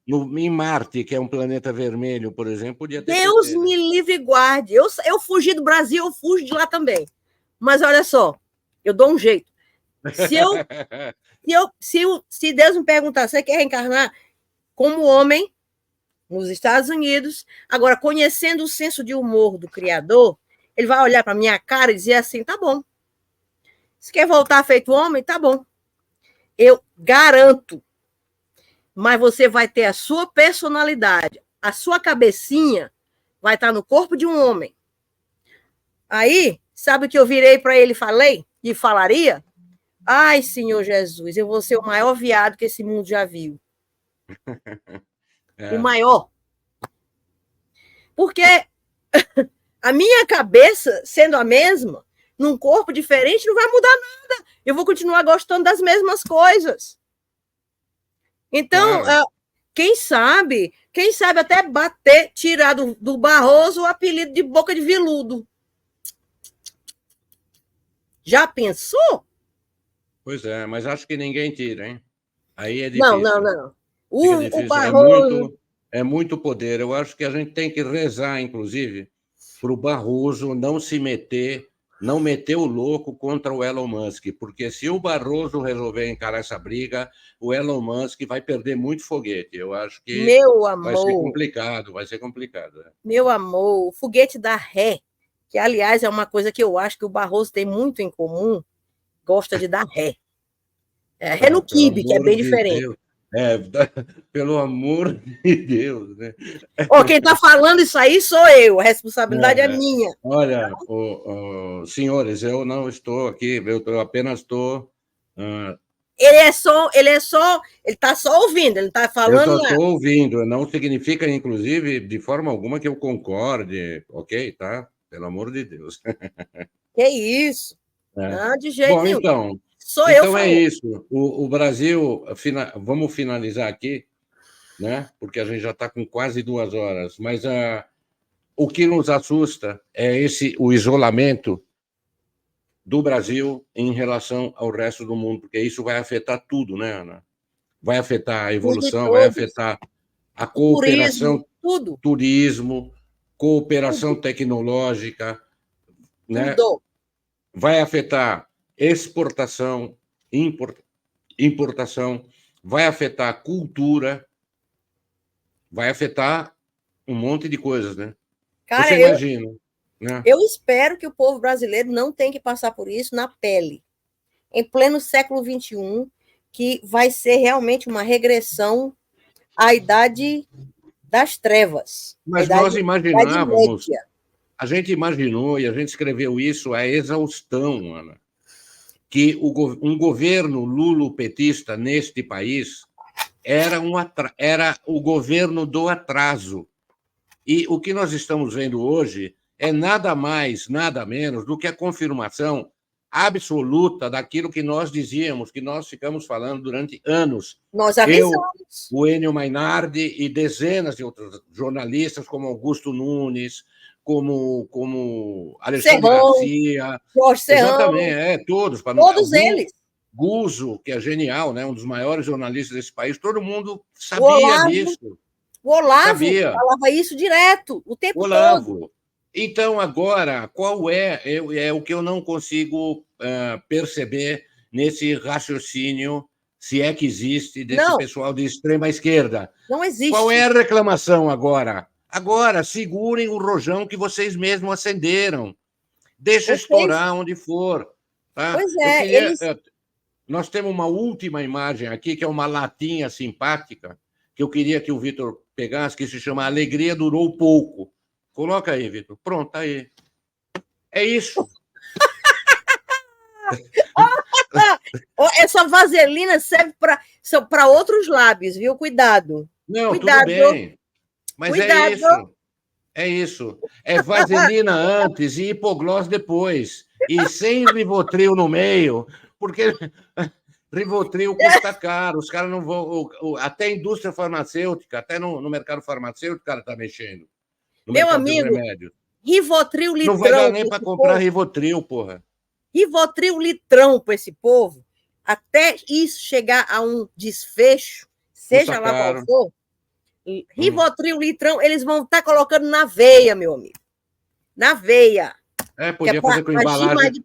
em Marte, que é um planeta vermelho, por exemplo, podia ter Deus PT, me livre e guarde. Eu fugi do Brasil, eu fujo de lá também. Mas olha só, eu dou um jeito. Se Deus me perguntar, você quer reencarnar como homem nos Estados Unidos, agora conhecendo o senso de humor do Criador, ele vai olhar para minha cara e dizer assim, tá bom. Se quer voltar feito homem, tá bom. Eu garanto. Mas você vai ter a sua personalidade, a sua cabecinha vai estar no corpo de um homem. Aí, sabe o que eu virei para ele e falaria? Ai, Senhor Jesus, eu vou ser o maior viado que esse mundo já viu. O maior. Porque a minha cabeça, sendo a mesma, num corpo diferente, não vai mudar nada. Eu vou continuar gostando das mesmas coisas. Então, quem sabe até tirar do Barroso o apelido de boca de veludo. Já pensou? Pois é, mas acho que ninguém tira, hein? Aí é difícil. Não. O Barroso... É muito poder. Eu acho que a gente tem que rezar, inclusive, para o Barroso não se meter, não meter o louco contra o Elon Musk, porque se o Barroso resolver encarar essa briga, o Elon Musk vai perder muito foguete. Eu acho que vai ser complicado. Meu amor, o foguete da ré, que, aliás, é uma coisa que eu acho que o Barroso tem muito em comum, gosta de dar ré. Ré no quibe, que é bem diferente. Deus. Pelo amor de Deus, né? Quem está falando isso aí sou eu, a responsabilidade é minha. Olha, senhores, eu não estou aqui, eu apenas estou... Ele está só ouvindo, ele não está falando nada. Eu estou ouvindo, não significa, inclusive, de forma alguma que eu concorde, ok, tá? Pelo amor de Deus. Que isso? É. Não, de jeito Bom, nenhum. então, Sou eu é falando. isso. O Brasil, vamos finalizar aqui, né? Porque a gente já está com quase 2 horas. Mas o que nos assusta é o isolamento do Brasil em relação ao resto do mundo, porque isso vai afetar tudo, né, Ana? Vai afetar a evolução, vai afetar a cooperação, turismo, turismo, cooperação tecnológica, né? Tudo. Vai afetar exportação, importação, vai afetar a cultura, vai afetar um monte de coisas, né? Cara, você imagina, né? Eu espero que o povo brasileiro não tenha que passar por isso na pele, em pleno século XXI, que vai ser realmente uma regressão à idade das trevas. Mas nós imaginávamos, a gente imaginou e a gente escreveu isso à exaustão, Ana, que um governo lulopetista neste país era o governo do atraso. E o que nós estamos vendo hoje é nada mais, nada menos do que a confirmação absoluta daquilo que nós dizíamos, que nós ficamos falando durante anos. Nós avisamos. Eu, o Enio Mainardi e dezenas de outros jornalistas, como Augusto Nunes, como Alexandre Garcia. Jorge Serrano. Exatamente, todos. Todos eles. Guzzo, que é genial, né? Um dos maiores jornalistas desse país, todo mundo sabia disso. O Olavo falava isso direto, o tempo todo. Então, agora, qual é o que eu não consigo perceber nesse raciocínio, se é que existe, desse pessoal de extrema esquerda? Não existe. Qual é a reclamação agora? Agora, segurem o rojão que vocês mesmos acenderam. Deixa estourar onde for. Tá? Pois é, nós temos uma última imagem aqui, que é uma latinha simpática, que eu queria que o Vitor pegasse, que se chama Alegria Durou Pouco. Coloca aí, Vitor. Pronto, tá aí. É isso. Essa vaselina serve para outros lábios, viu? Cuidado. Não, cuidado. Tudo bem. Mas cuidado. É isso. É isso. É vaselina antes e hipoglós depois. E sem Rivotril no meio, porque Rivotril custa caro. Os caras não vão... Até a indústria farmacêutica, até no mercado farmacêutico, o cara está mexendo. Meu amigo, Rivotril litrão. Não vai dar nem para comprar Rivotril, porra. Rivotril litrão para esse povo, até isso chegar a um desfecho, seja lá qual for, Rivotril litrão, eles vão estar colocando na veia, meu amigo. Na veia. Podia fazer com embalagem.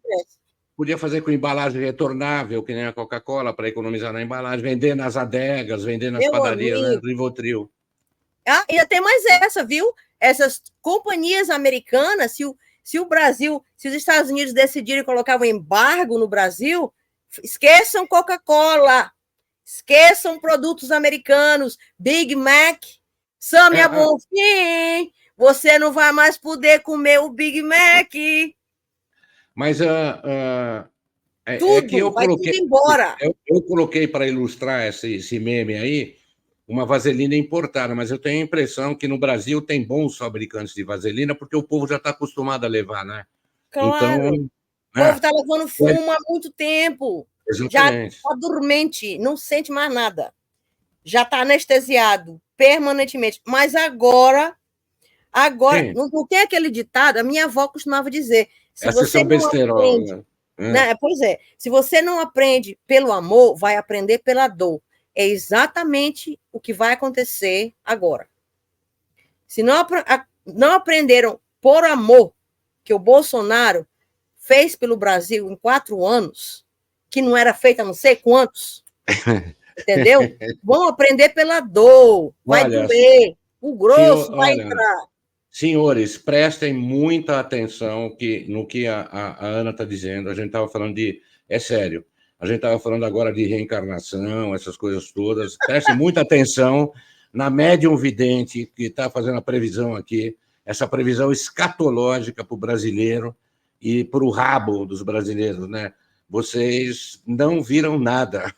Podia fazer com embalagem retornável, que nem a Coca-Cola, para economizar na embalagem, vender nas adegas, vender nas padarias, né? Rivotril. Ainda tem mais essa, viu? Essas companhias americanas, se o Brasil, se os Estados Unidos decidirem colocar um embargo no Brasil, esqueçam Coca-Cola, esqueçam produtos americanos, Big Mac, Samia Bonfim, você não vai mais poder comer o Big Mac. Mas tudo, que eu vai coloquei, tudo embora. Eu coloquei para ilustrar esse meme aí, uma vaselina importada, mas eu tenho a impressão que no Brasil tem bons fabricantes de vaselina, porque o povo já está acostumado a levar, né? Claro. Então, o povo está levando fumo há muito tempo. Exatamente. Já está dormente, não sente mais nada. Já está anestesiado permanentemente. Mas agora não tem aquele ditado, a minha avó costumava dizer. Se Essas você são besterol, né? Pois é. Se você não aprende pelo amor, vai aprender pela dor. É exatamente o que vai acontecer agora. Se não aprenderam por amor que o Bolsonaro fez pelo Brasil em 4 anos, que não era feito a não sei quantos, entendeu? Vão aprender pela dor, vai doer, o grosso vai entrar. Senhores, prestem muita atenção no que a Ana está dizendo. A gente estava falando é sério. A gente estava falando agora de reencarnação, essas coisas todas. Prestem muita atenção na médium vidente que está fazendo a previsão aqui, essa previsão escatológica para o brasileiro e para o rabo dos brasileiros, né? Vocês não viram nada,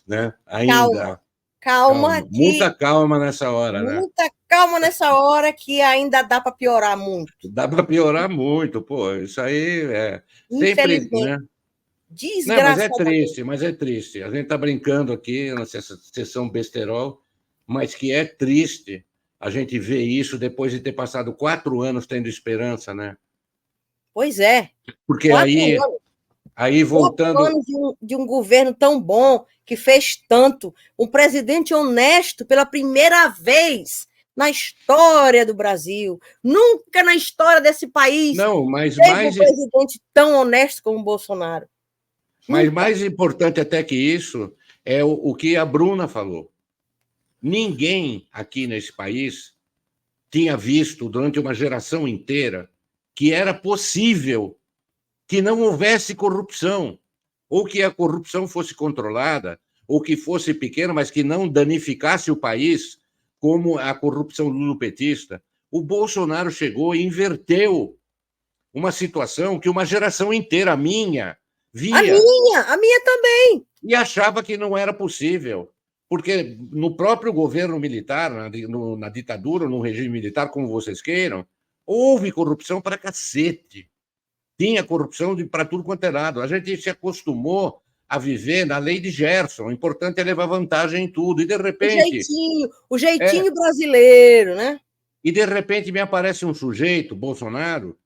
né? Ainda. Calma. Muita calma nessa hora, né? Muita calma nessa hora que ainda dá para piorar muito. Dá para piorar muito, pô. Isso aí é sempre, Infelizmente. né? Não, mas é Desgraçadamente. triste. A gente está brincando aqui nessa sessão besterol, mas que é triste a gente ver isso depois de ter passado 4 anos tendo esperança, né? Pois é. Porque 4 aí anos. voltando. 4 anos de um governo tão bom, que fez tanto, um presidente honesto pela primeira vez na história do Brasil. Nunca na história desse país Não, mas teve um presidente tão honesto como o Bolsonaro. Mas mais importante até que isso é o que a Bruna falou. Ninguém aqui nesse país tinha visto durante uma geração inteira que era possível que não houvesse corrupção, ou que a corrupção fosse controlada, ou que fosse pequena, mas que não danificasse o país, como a corrupção lulopetista. O Bolsonaro chegou e inverteu uma situação que uma geração inteira, a minha, via. A minha também. E achava que não era possível. Porque no próprio governo militar, na ditadura, no regime militar, como vocês queiram, houve corrupção para cacete. Tinha corrupção para tudo quanto é lado. A gente se acostumou a viver na lei de Gerson. O importante é levar vantagem em tudo. E, de repente... O jeitinho brasileiro, né? E, de repente, me aparece um sujeito, Bolsonaro,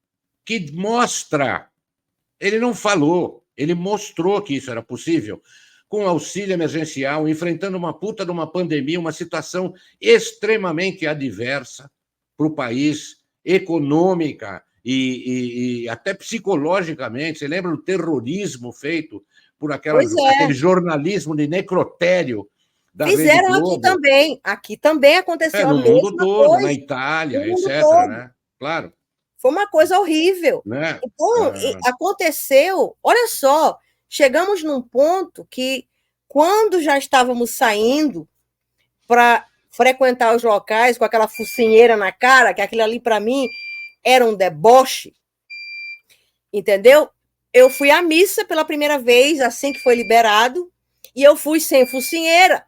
que mostra... Ele não falou, ele mostrou que isso era possível, com auxílio emergencial, enfrentando uma puta de uma pandemia, uma situação extremamente adversa para o país, econômica e até psicologicamente. Você lembra do terrorismo feito por aquele jornalismo de necrotério da Fizeram Rede Globo? aqui também. Aqui também aconteceu a mesma mundo todo, coisa. na Itália, etc. Né? Claro. Foi uma coisa horrível. Né? Então, aconteceu... Olha só, chegamos num ponto que, quando já estávamos saindo para frequentar os locais com aquela focinheira na cara, que aquilo ali, para mim, era um deboche, entendeu? Eu fui à missa pela primeira vez, assim que foi liberado, e eu fui sem focinheira.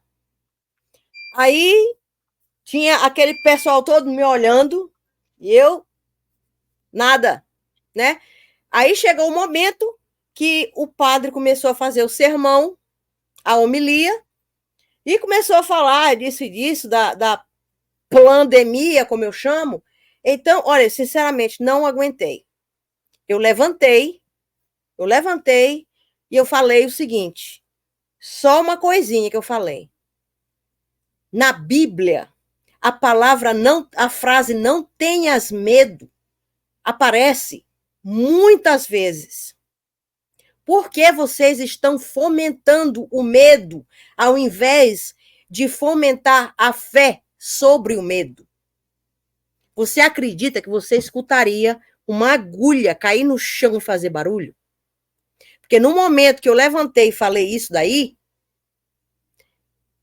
Aí, tinha aquele pessoal todo me olhando, e eu... nada, né? Aí chegou o momento que o padre começou a fazer o sermão, a homilia, e começou a falar disso, da pandemia, como eu chamo. Então, olha, sinceramente, não aguentei. Eu levantei e eu falei o seguinte, só uma coisinha que eu falei. Na Bíblia, a frase não tenhas medo aparece muitas vezes. Por que vocês estão fomentando o medo ao invés de fomentar a fé sobre o medo? Você acredita que você escutaria uma agulha cair no chão e fazer barulho? Porque no momento que eu levantei e falei isso daí,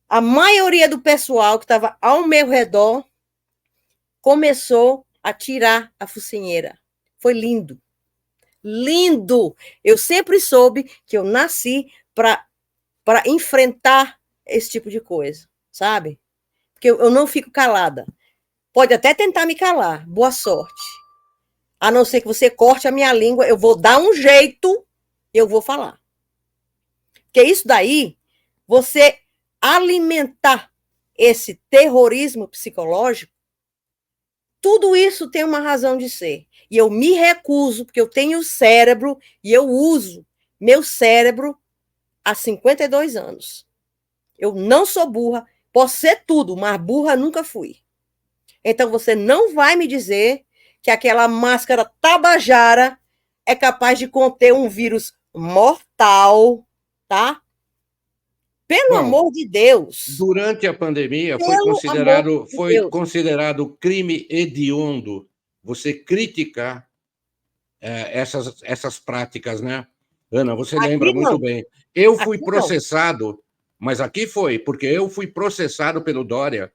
a maioria do pessoal que estava ao meu redor começou a tirar a focinheira. Foi lindo. Lindo! Eu sempre soube que eu nasci para enfrentar esse tipo de coisa, sabe? Porque eu não fico calada. Pode até tentar me calar, boa sorte. A não ser que você corte a minha língua, eu vou dar um jeito e eu vou falar. Porque isso daí, você alimentar esse terrorismo psicológico, tudo isso tem uma razão de ser. E eu me recuso, porque eu tenho cérebro e eu uso meu cérebro há 52 anos. Eu não sou burra, posso ser tudo, mas burra nunca fui. Então você não vai me dizer que aquela máscara tabajara é capaz de conter um vírus mortal, tá? Pelo amor de Deus. Durante a pandemia, foi considerado crime hediondo você criticar essas práticas, né? Ana, você lembra muito bem. Eu fui processado, mas aqui foi, porque eu fui processado pelo Dória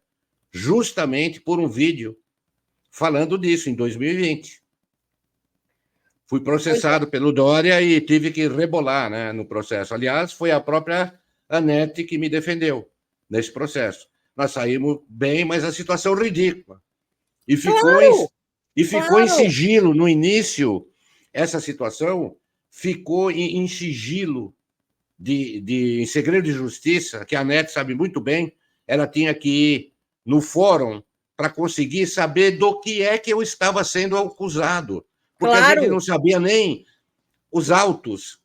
justamente por um vídeo falando disso, em 2020. Fui processado pelo Dória e tive que rebolar, né, no processo. Aliás, foi a própria Anete que me defendeu nesse processo. Nós saímos bem, mas a situação ridícula. E ficou em sigilo. No início, essa situação ficou em sigilo, em segredo de justiça, que a NET sabe muito bem, ela tinha que ir no fórum para conseguir saber do que é que eu estava sendo acusado. Porque a gente não sabia nem os autos.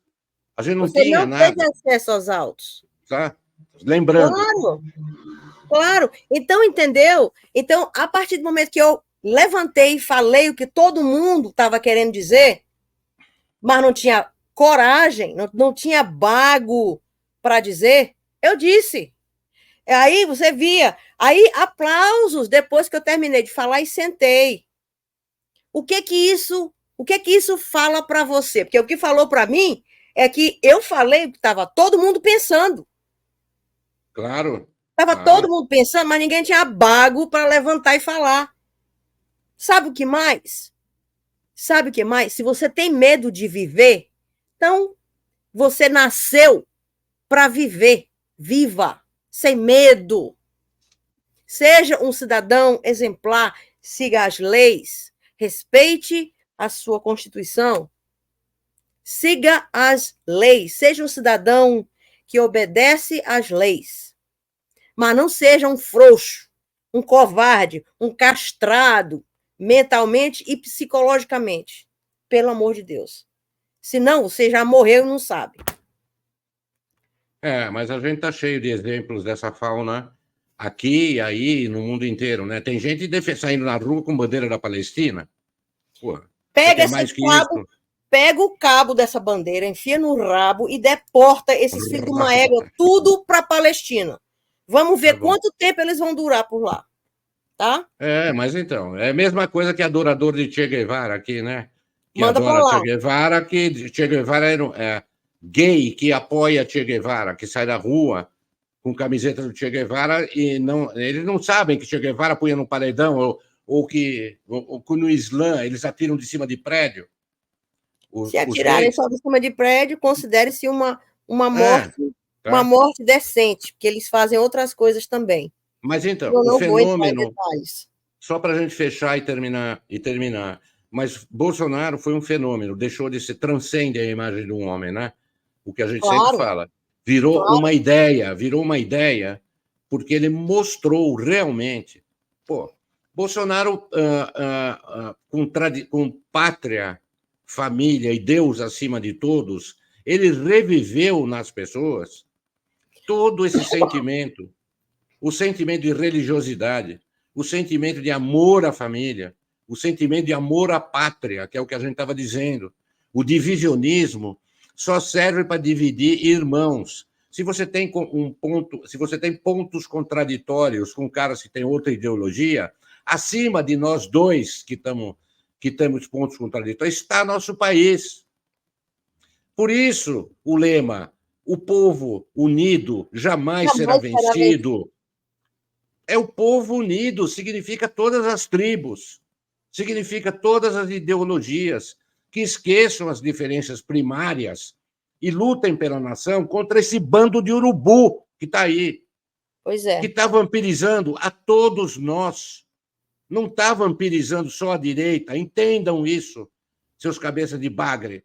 A gente não tinha nada. Você não teve acesso aos autos. Tá? Lembrando. Claro. Então, entendeu? Então, a partir do momento que eu levantei e falei o que todo mundo estava querendo dizer, mas não tinha coragem, não tinha bago para dizer, eu disse. Aí você via, aí aplausos depois que eu terminei de falar e sentei. O que que isso fala para você? Porque o que falou para mim é que eu falei o que estava todo mundo pensando. Claro. Estava todo mundo pensando, mas ninguém tinha bago para levantar e falar. Sabe o que mais? Sabe o que mais? Se você tem medo de viver, então você nasceu para viver. Viva, sem medo. Seja um cidadão exemplar, siga as leis, respeite a sua Constituição, siga as leis, seja um cidadão que obedece às leis, mas não seja um frouxo, um covarde, um castrado, mentalmente e psicologicamente. Pelo amor de Deus. Senão, você já morreu e não sabe. Mas a gente está cheio de exemplos dessa fauna aqui e aí, no mundo inteiro, né? Tem gente saindo na rua com bandeira da Palestina. Pô, pega esse cabo, pega o cabo dessa bandeira, enfia no rabo e deporta esses filhos de uma égua tudo para a Palestina. Vamos ver quanto tempo eles vão durar por lá. Tá? Mas então, é a mesma coisa que adorador de Che Guevara aqui, né? Que manda adora Che Guevara, que Che Guevara era gay que apoia Che Guevara, que sai da rua com camiseta do Che Guevara e eles não sabem que Che Guevara punha no paredão ou que no Islã eles atiram de cima de prédio. Se atirarem só de cima de prédio, considere-se uma morte, uma morte decente, porque eles fazem outras coisas também. Mas então, o fenômeno, só para a gente fechar e terminar, mas Bolsonaro foi um fenômeno, deixou de se transcende a imagem de um homem, né? O que a gente sempre fala. Virou uma ideia, porque ele mostrou realmente. Pô, Bolsonaro, com pátria, família e Deus acima de todos, ele reviveu nas pessoas todo esse sentimento. O sentimento de religiosidade, o sentimento de amor à família, o sentimento de amor à pátria, que é o que a gente estava dizendo. O divisionismo só serve para dividir irmãos. Se você tem pontos contraditórios com caras que têm outra ideologia, acima de nós dois que temos pontos contraditórios, está nosso país. Por isso, o lema, o povo unido jamais será vencido. É o povo unido, significa todas as tribos, significa todas as ideologias, que esqueçam as diferenças primárias e lutem pela nação contra esse bando de urubu que está aí. Pois é. Que está vampirizando a todos nós. Não está vampirizando só a direita, entendam isso, seus cabeças de bagre.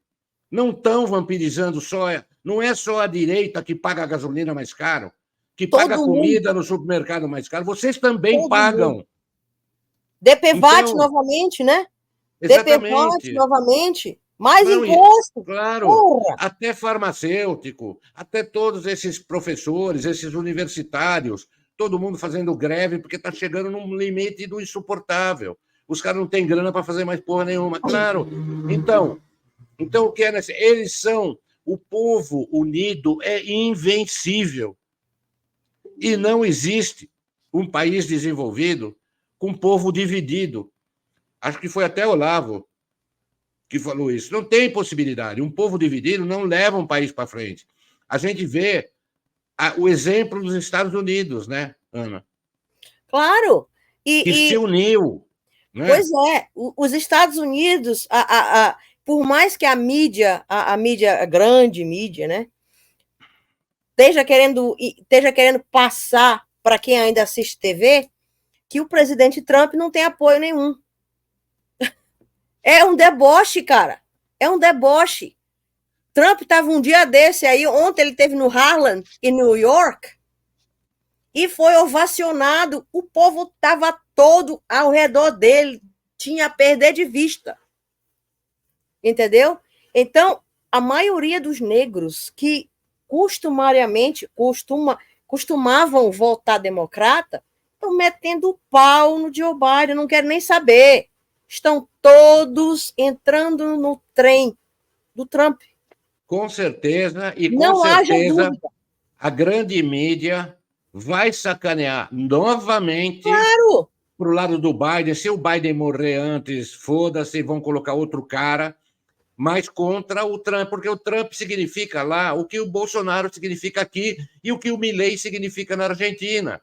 Não estão vampirizando só... Não é só a direita que paga a gasolina mais caro, que paga comida no supermercado mais caro, vocês também pagam. DPVAT novamente, né? Exatamente. DPVAT novamente, mais imposto. Claro, até farmacêutico, até todos esses professores, esses universitários, todo mundo fazendo greve porque está chegando num limite do insuportável. Os caras não têm grana para fazer mais porra nenhuma. Claro. Então o que é eles são... O povo unido é invencível. E não existe um país desenvolvido com povo dividido. Acho que foi até Olavo que falou isso. Não tem possibilidade. Um povo dividido não leva um país para frente. A gente vê o exemplo dos Estados Unidos, né, Ana? Claro. Que se uniu. Né? Pois é. Os Estados Unidos, por mais que a mídia, a grande mídia, né, esteja querendo passar para quem ainda assiste TV que o presidente Trump não tem apoio nenhum. É um deboche, cara. É um deboche. Trump estava um dia desse aí, ontem ele esteve no Harlem, em New York, e foi ovacionado. O povo estava todo ao redor dele, tinha a perder de vista. Entendeu? Então, a maioria dos negros que costumavam votar democrata, estão metendo o pau no Joe Biden, não quero nem saber. Estão todos entrando no trem do Trump. Com certeza, e não com certeza dúvida. A grande mídia vai sacanear novamente claro. para o lado do Biden. Se o Biden morrer antes, foda-se, vão colocar outro cara, mas contra o Trump, porque o Trump significa lá o que o Bolsonaro significa aqui e o que o Milei significa na Argentina.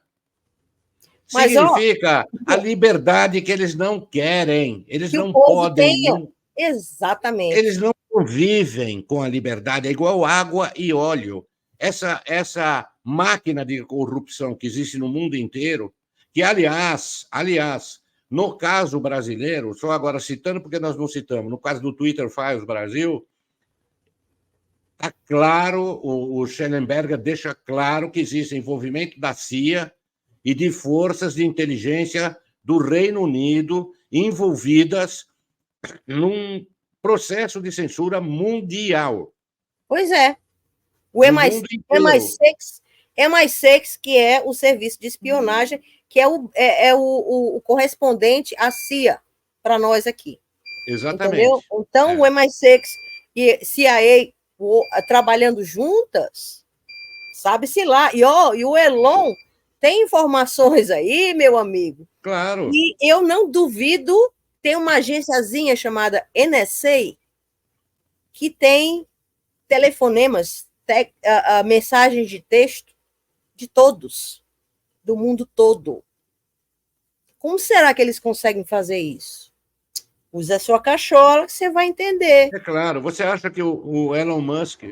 Mas, significa a liberdade que eles não querem, eles não podem. Exatamente. Eles não convivem com a liberdade, é igual água e óleo. Essa máquina de corrupção que existe no mundo inteiro, que, aliás, no caso brasileiro, só agora citando porque nós não citamos, no caso do Twitter Files Brasil, está claro, o Schellenberger deixa claro que existe envolvimento da CIA e de forças de inteligência do Reino Unido envolvidas num processo de censura mundial. Pois é. O MI6, que é o serviço de espionagem, que é o correspondente à CIA para nós aqui. Exatamente. Entendeu? Então, o MI6 e CIA trabalhando juntas, sabe-se lá. E o Elon tem informações aí, meu amigo. Claro. E eu não duvido, tem uma agênciazinha chamada NSA que tem telefonemas, mensagens de texto de todos, do mundo todo. Como será que eles conseguem fazer isso? Usa a sua cachola, que você vai entender. É claro. Você acha que o Elon Musk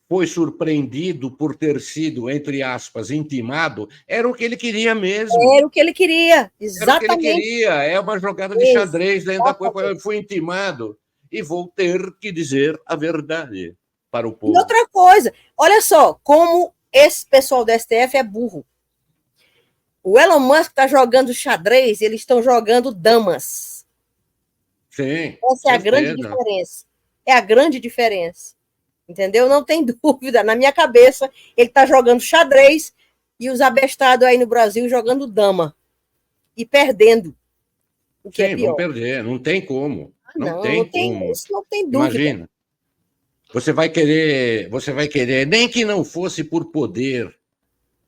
foi surpreendido por ter sido, entre aspas, intimado? Era o que ele queria mesmo. Era o que ele queria, exatamente. Era o que ele queria. É uma jogada de xadrez dentro da coisa. Eu fui intimado e vou ter que dizer a verdade para o povo. E outra coisa, olha só, como esse pessoal da STF é burro. O Elon Musk está jogando xadrez, eles estão jogando damas. Sim. Essa é a grande diferença. É a grande diferença. Entendeu? Não tem dúvida. Na minha cabeça, ele está jogando xadrez e os abestados aí no Brasil jogando dama. E perdendo. O que é pior. Vão perder. Não tem como. Não tem como. Isso não tem dúvida. Imagina. Você vai querer, nem que não fosse por poder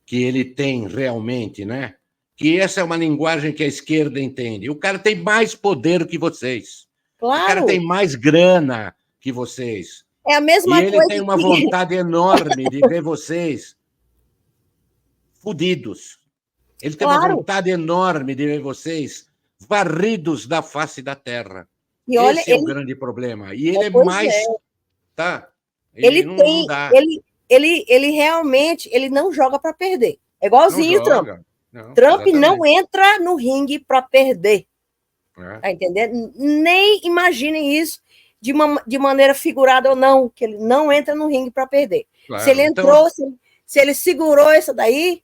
que ele tem realmente, né? Que essa é uma linguagem que a esquerda entende. O cara tem mais poder que vocês. Claro. O cara tem mais grana que vocês. É a mesma coisa. E ele tem uma vontade enorme de ver vocês fodidos. Ele tem uma vontade enorme de ver vocês varridos da face da terra. E olha, esse é o grande problema. E ele é mais... Tá? Ele realmente ele não joga para perder. É igualzinho o Trump. Trump não entra no ringue para perder. Tá entendendo? Nem imaginem isso de maneira figurada ou não, que ele não entra no ringue para perder. Claro, se ele entrou, se ele segurou isso daí,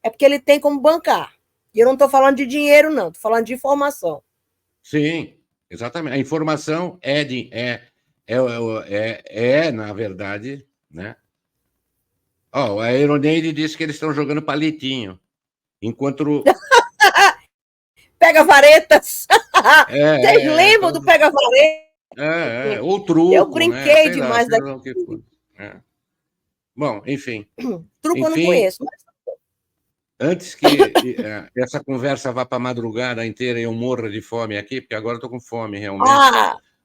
é porque ele tem como bancar. E eu não estou falando de dinheiro, não, estou falando de informação. Sim, exatamente. A informação na verdade, né? A Ironeide disse que eles estão jogando palitinho, enquanto... Pega-varetas! Vocês lembram do pega-varetas? Ou truco, eu brinquei demais daquilo. Bom, enfim. Truco eu não conheço. Mas... Antes que essa conversa vá para a madrugada inteira e eu morra de fome aqui, porque agora estou com fome, realmente.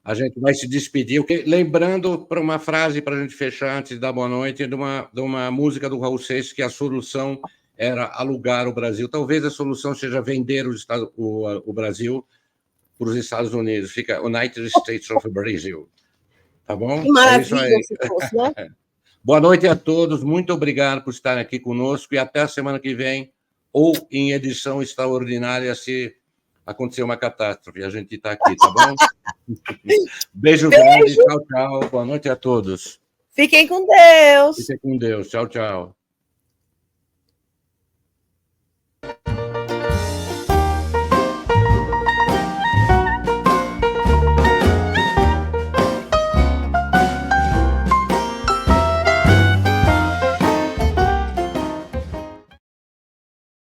A gente vai se despedir. Lembrando para uma frase para a gente fechar antes da boa noite, de uma música do Raul Seixas, que a solução era alugar o Brasil. Talvez a solução seja vender o Brasil para os Estados Unidos. Fica United States of Brazil. Tá bom? Que maravilha se fosse, né? Boa noite a todos. Muito obrigado por estarem aqui conosco e até a semana que vem ou em edição extraordinária se acontecer uma catástrofe. A gente está aqui, tá bom? Beijo grande, tchau, tchau. Boa noite a todos. Fiquem com Deus. Fiquem com Deus. Tchau, tchau.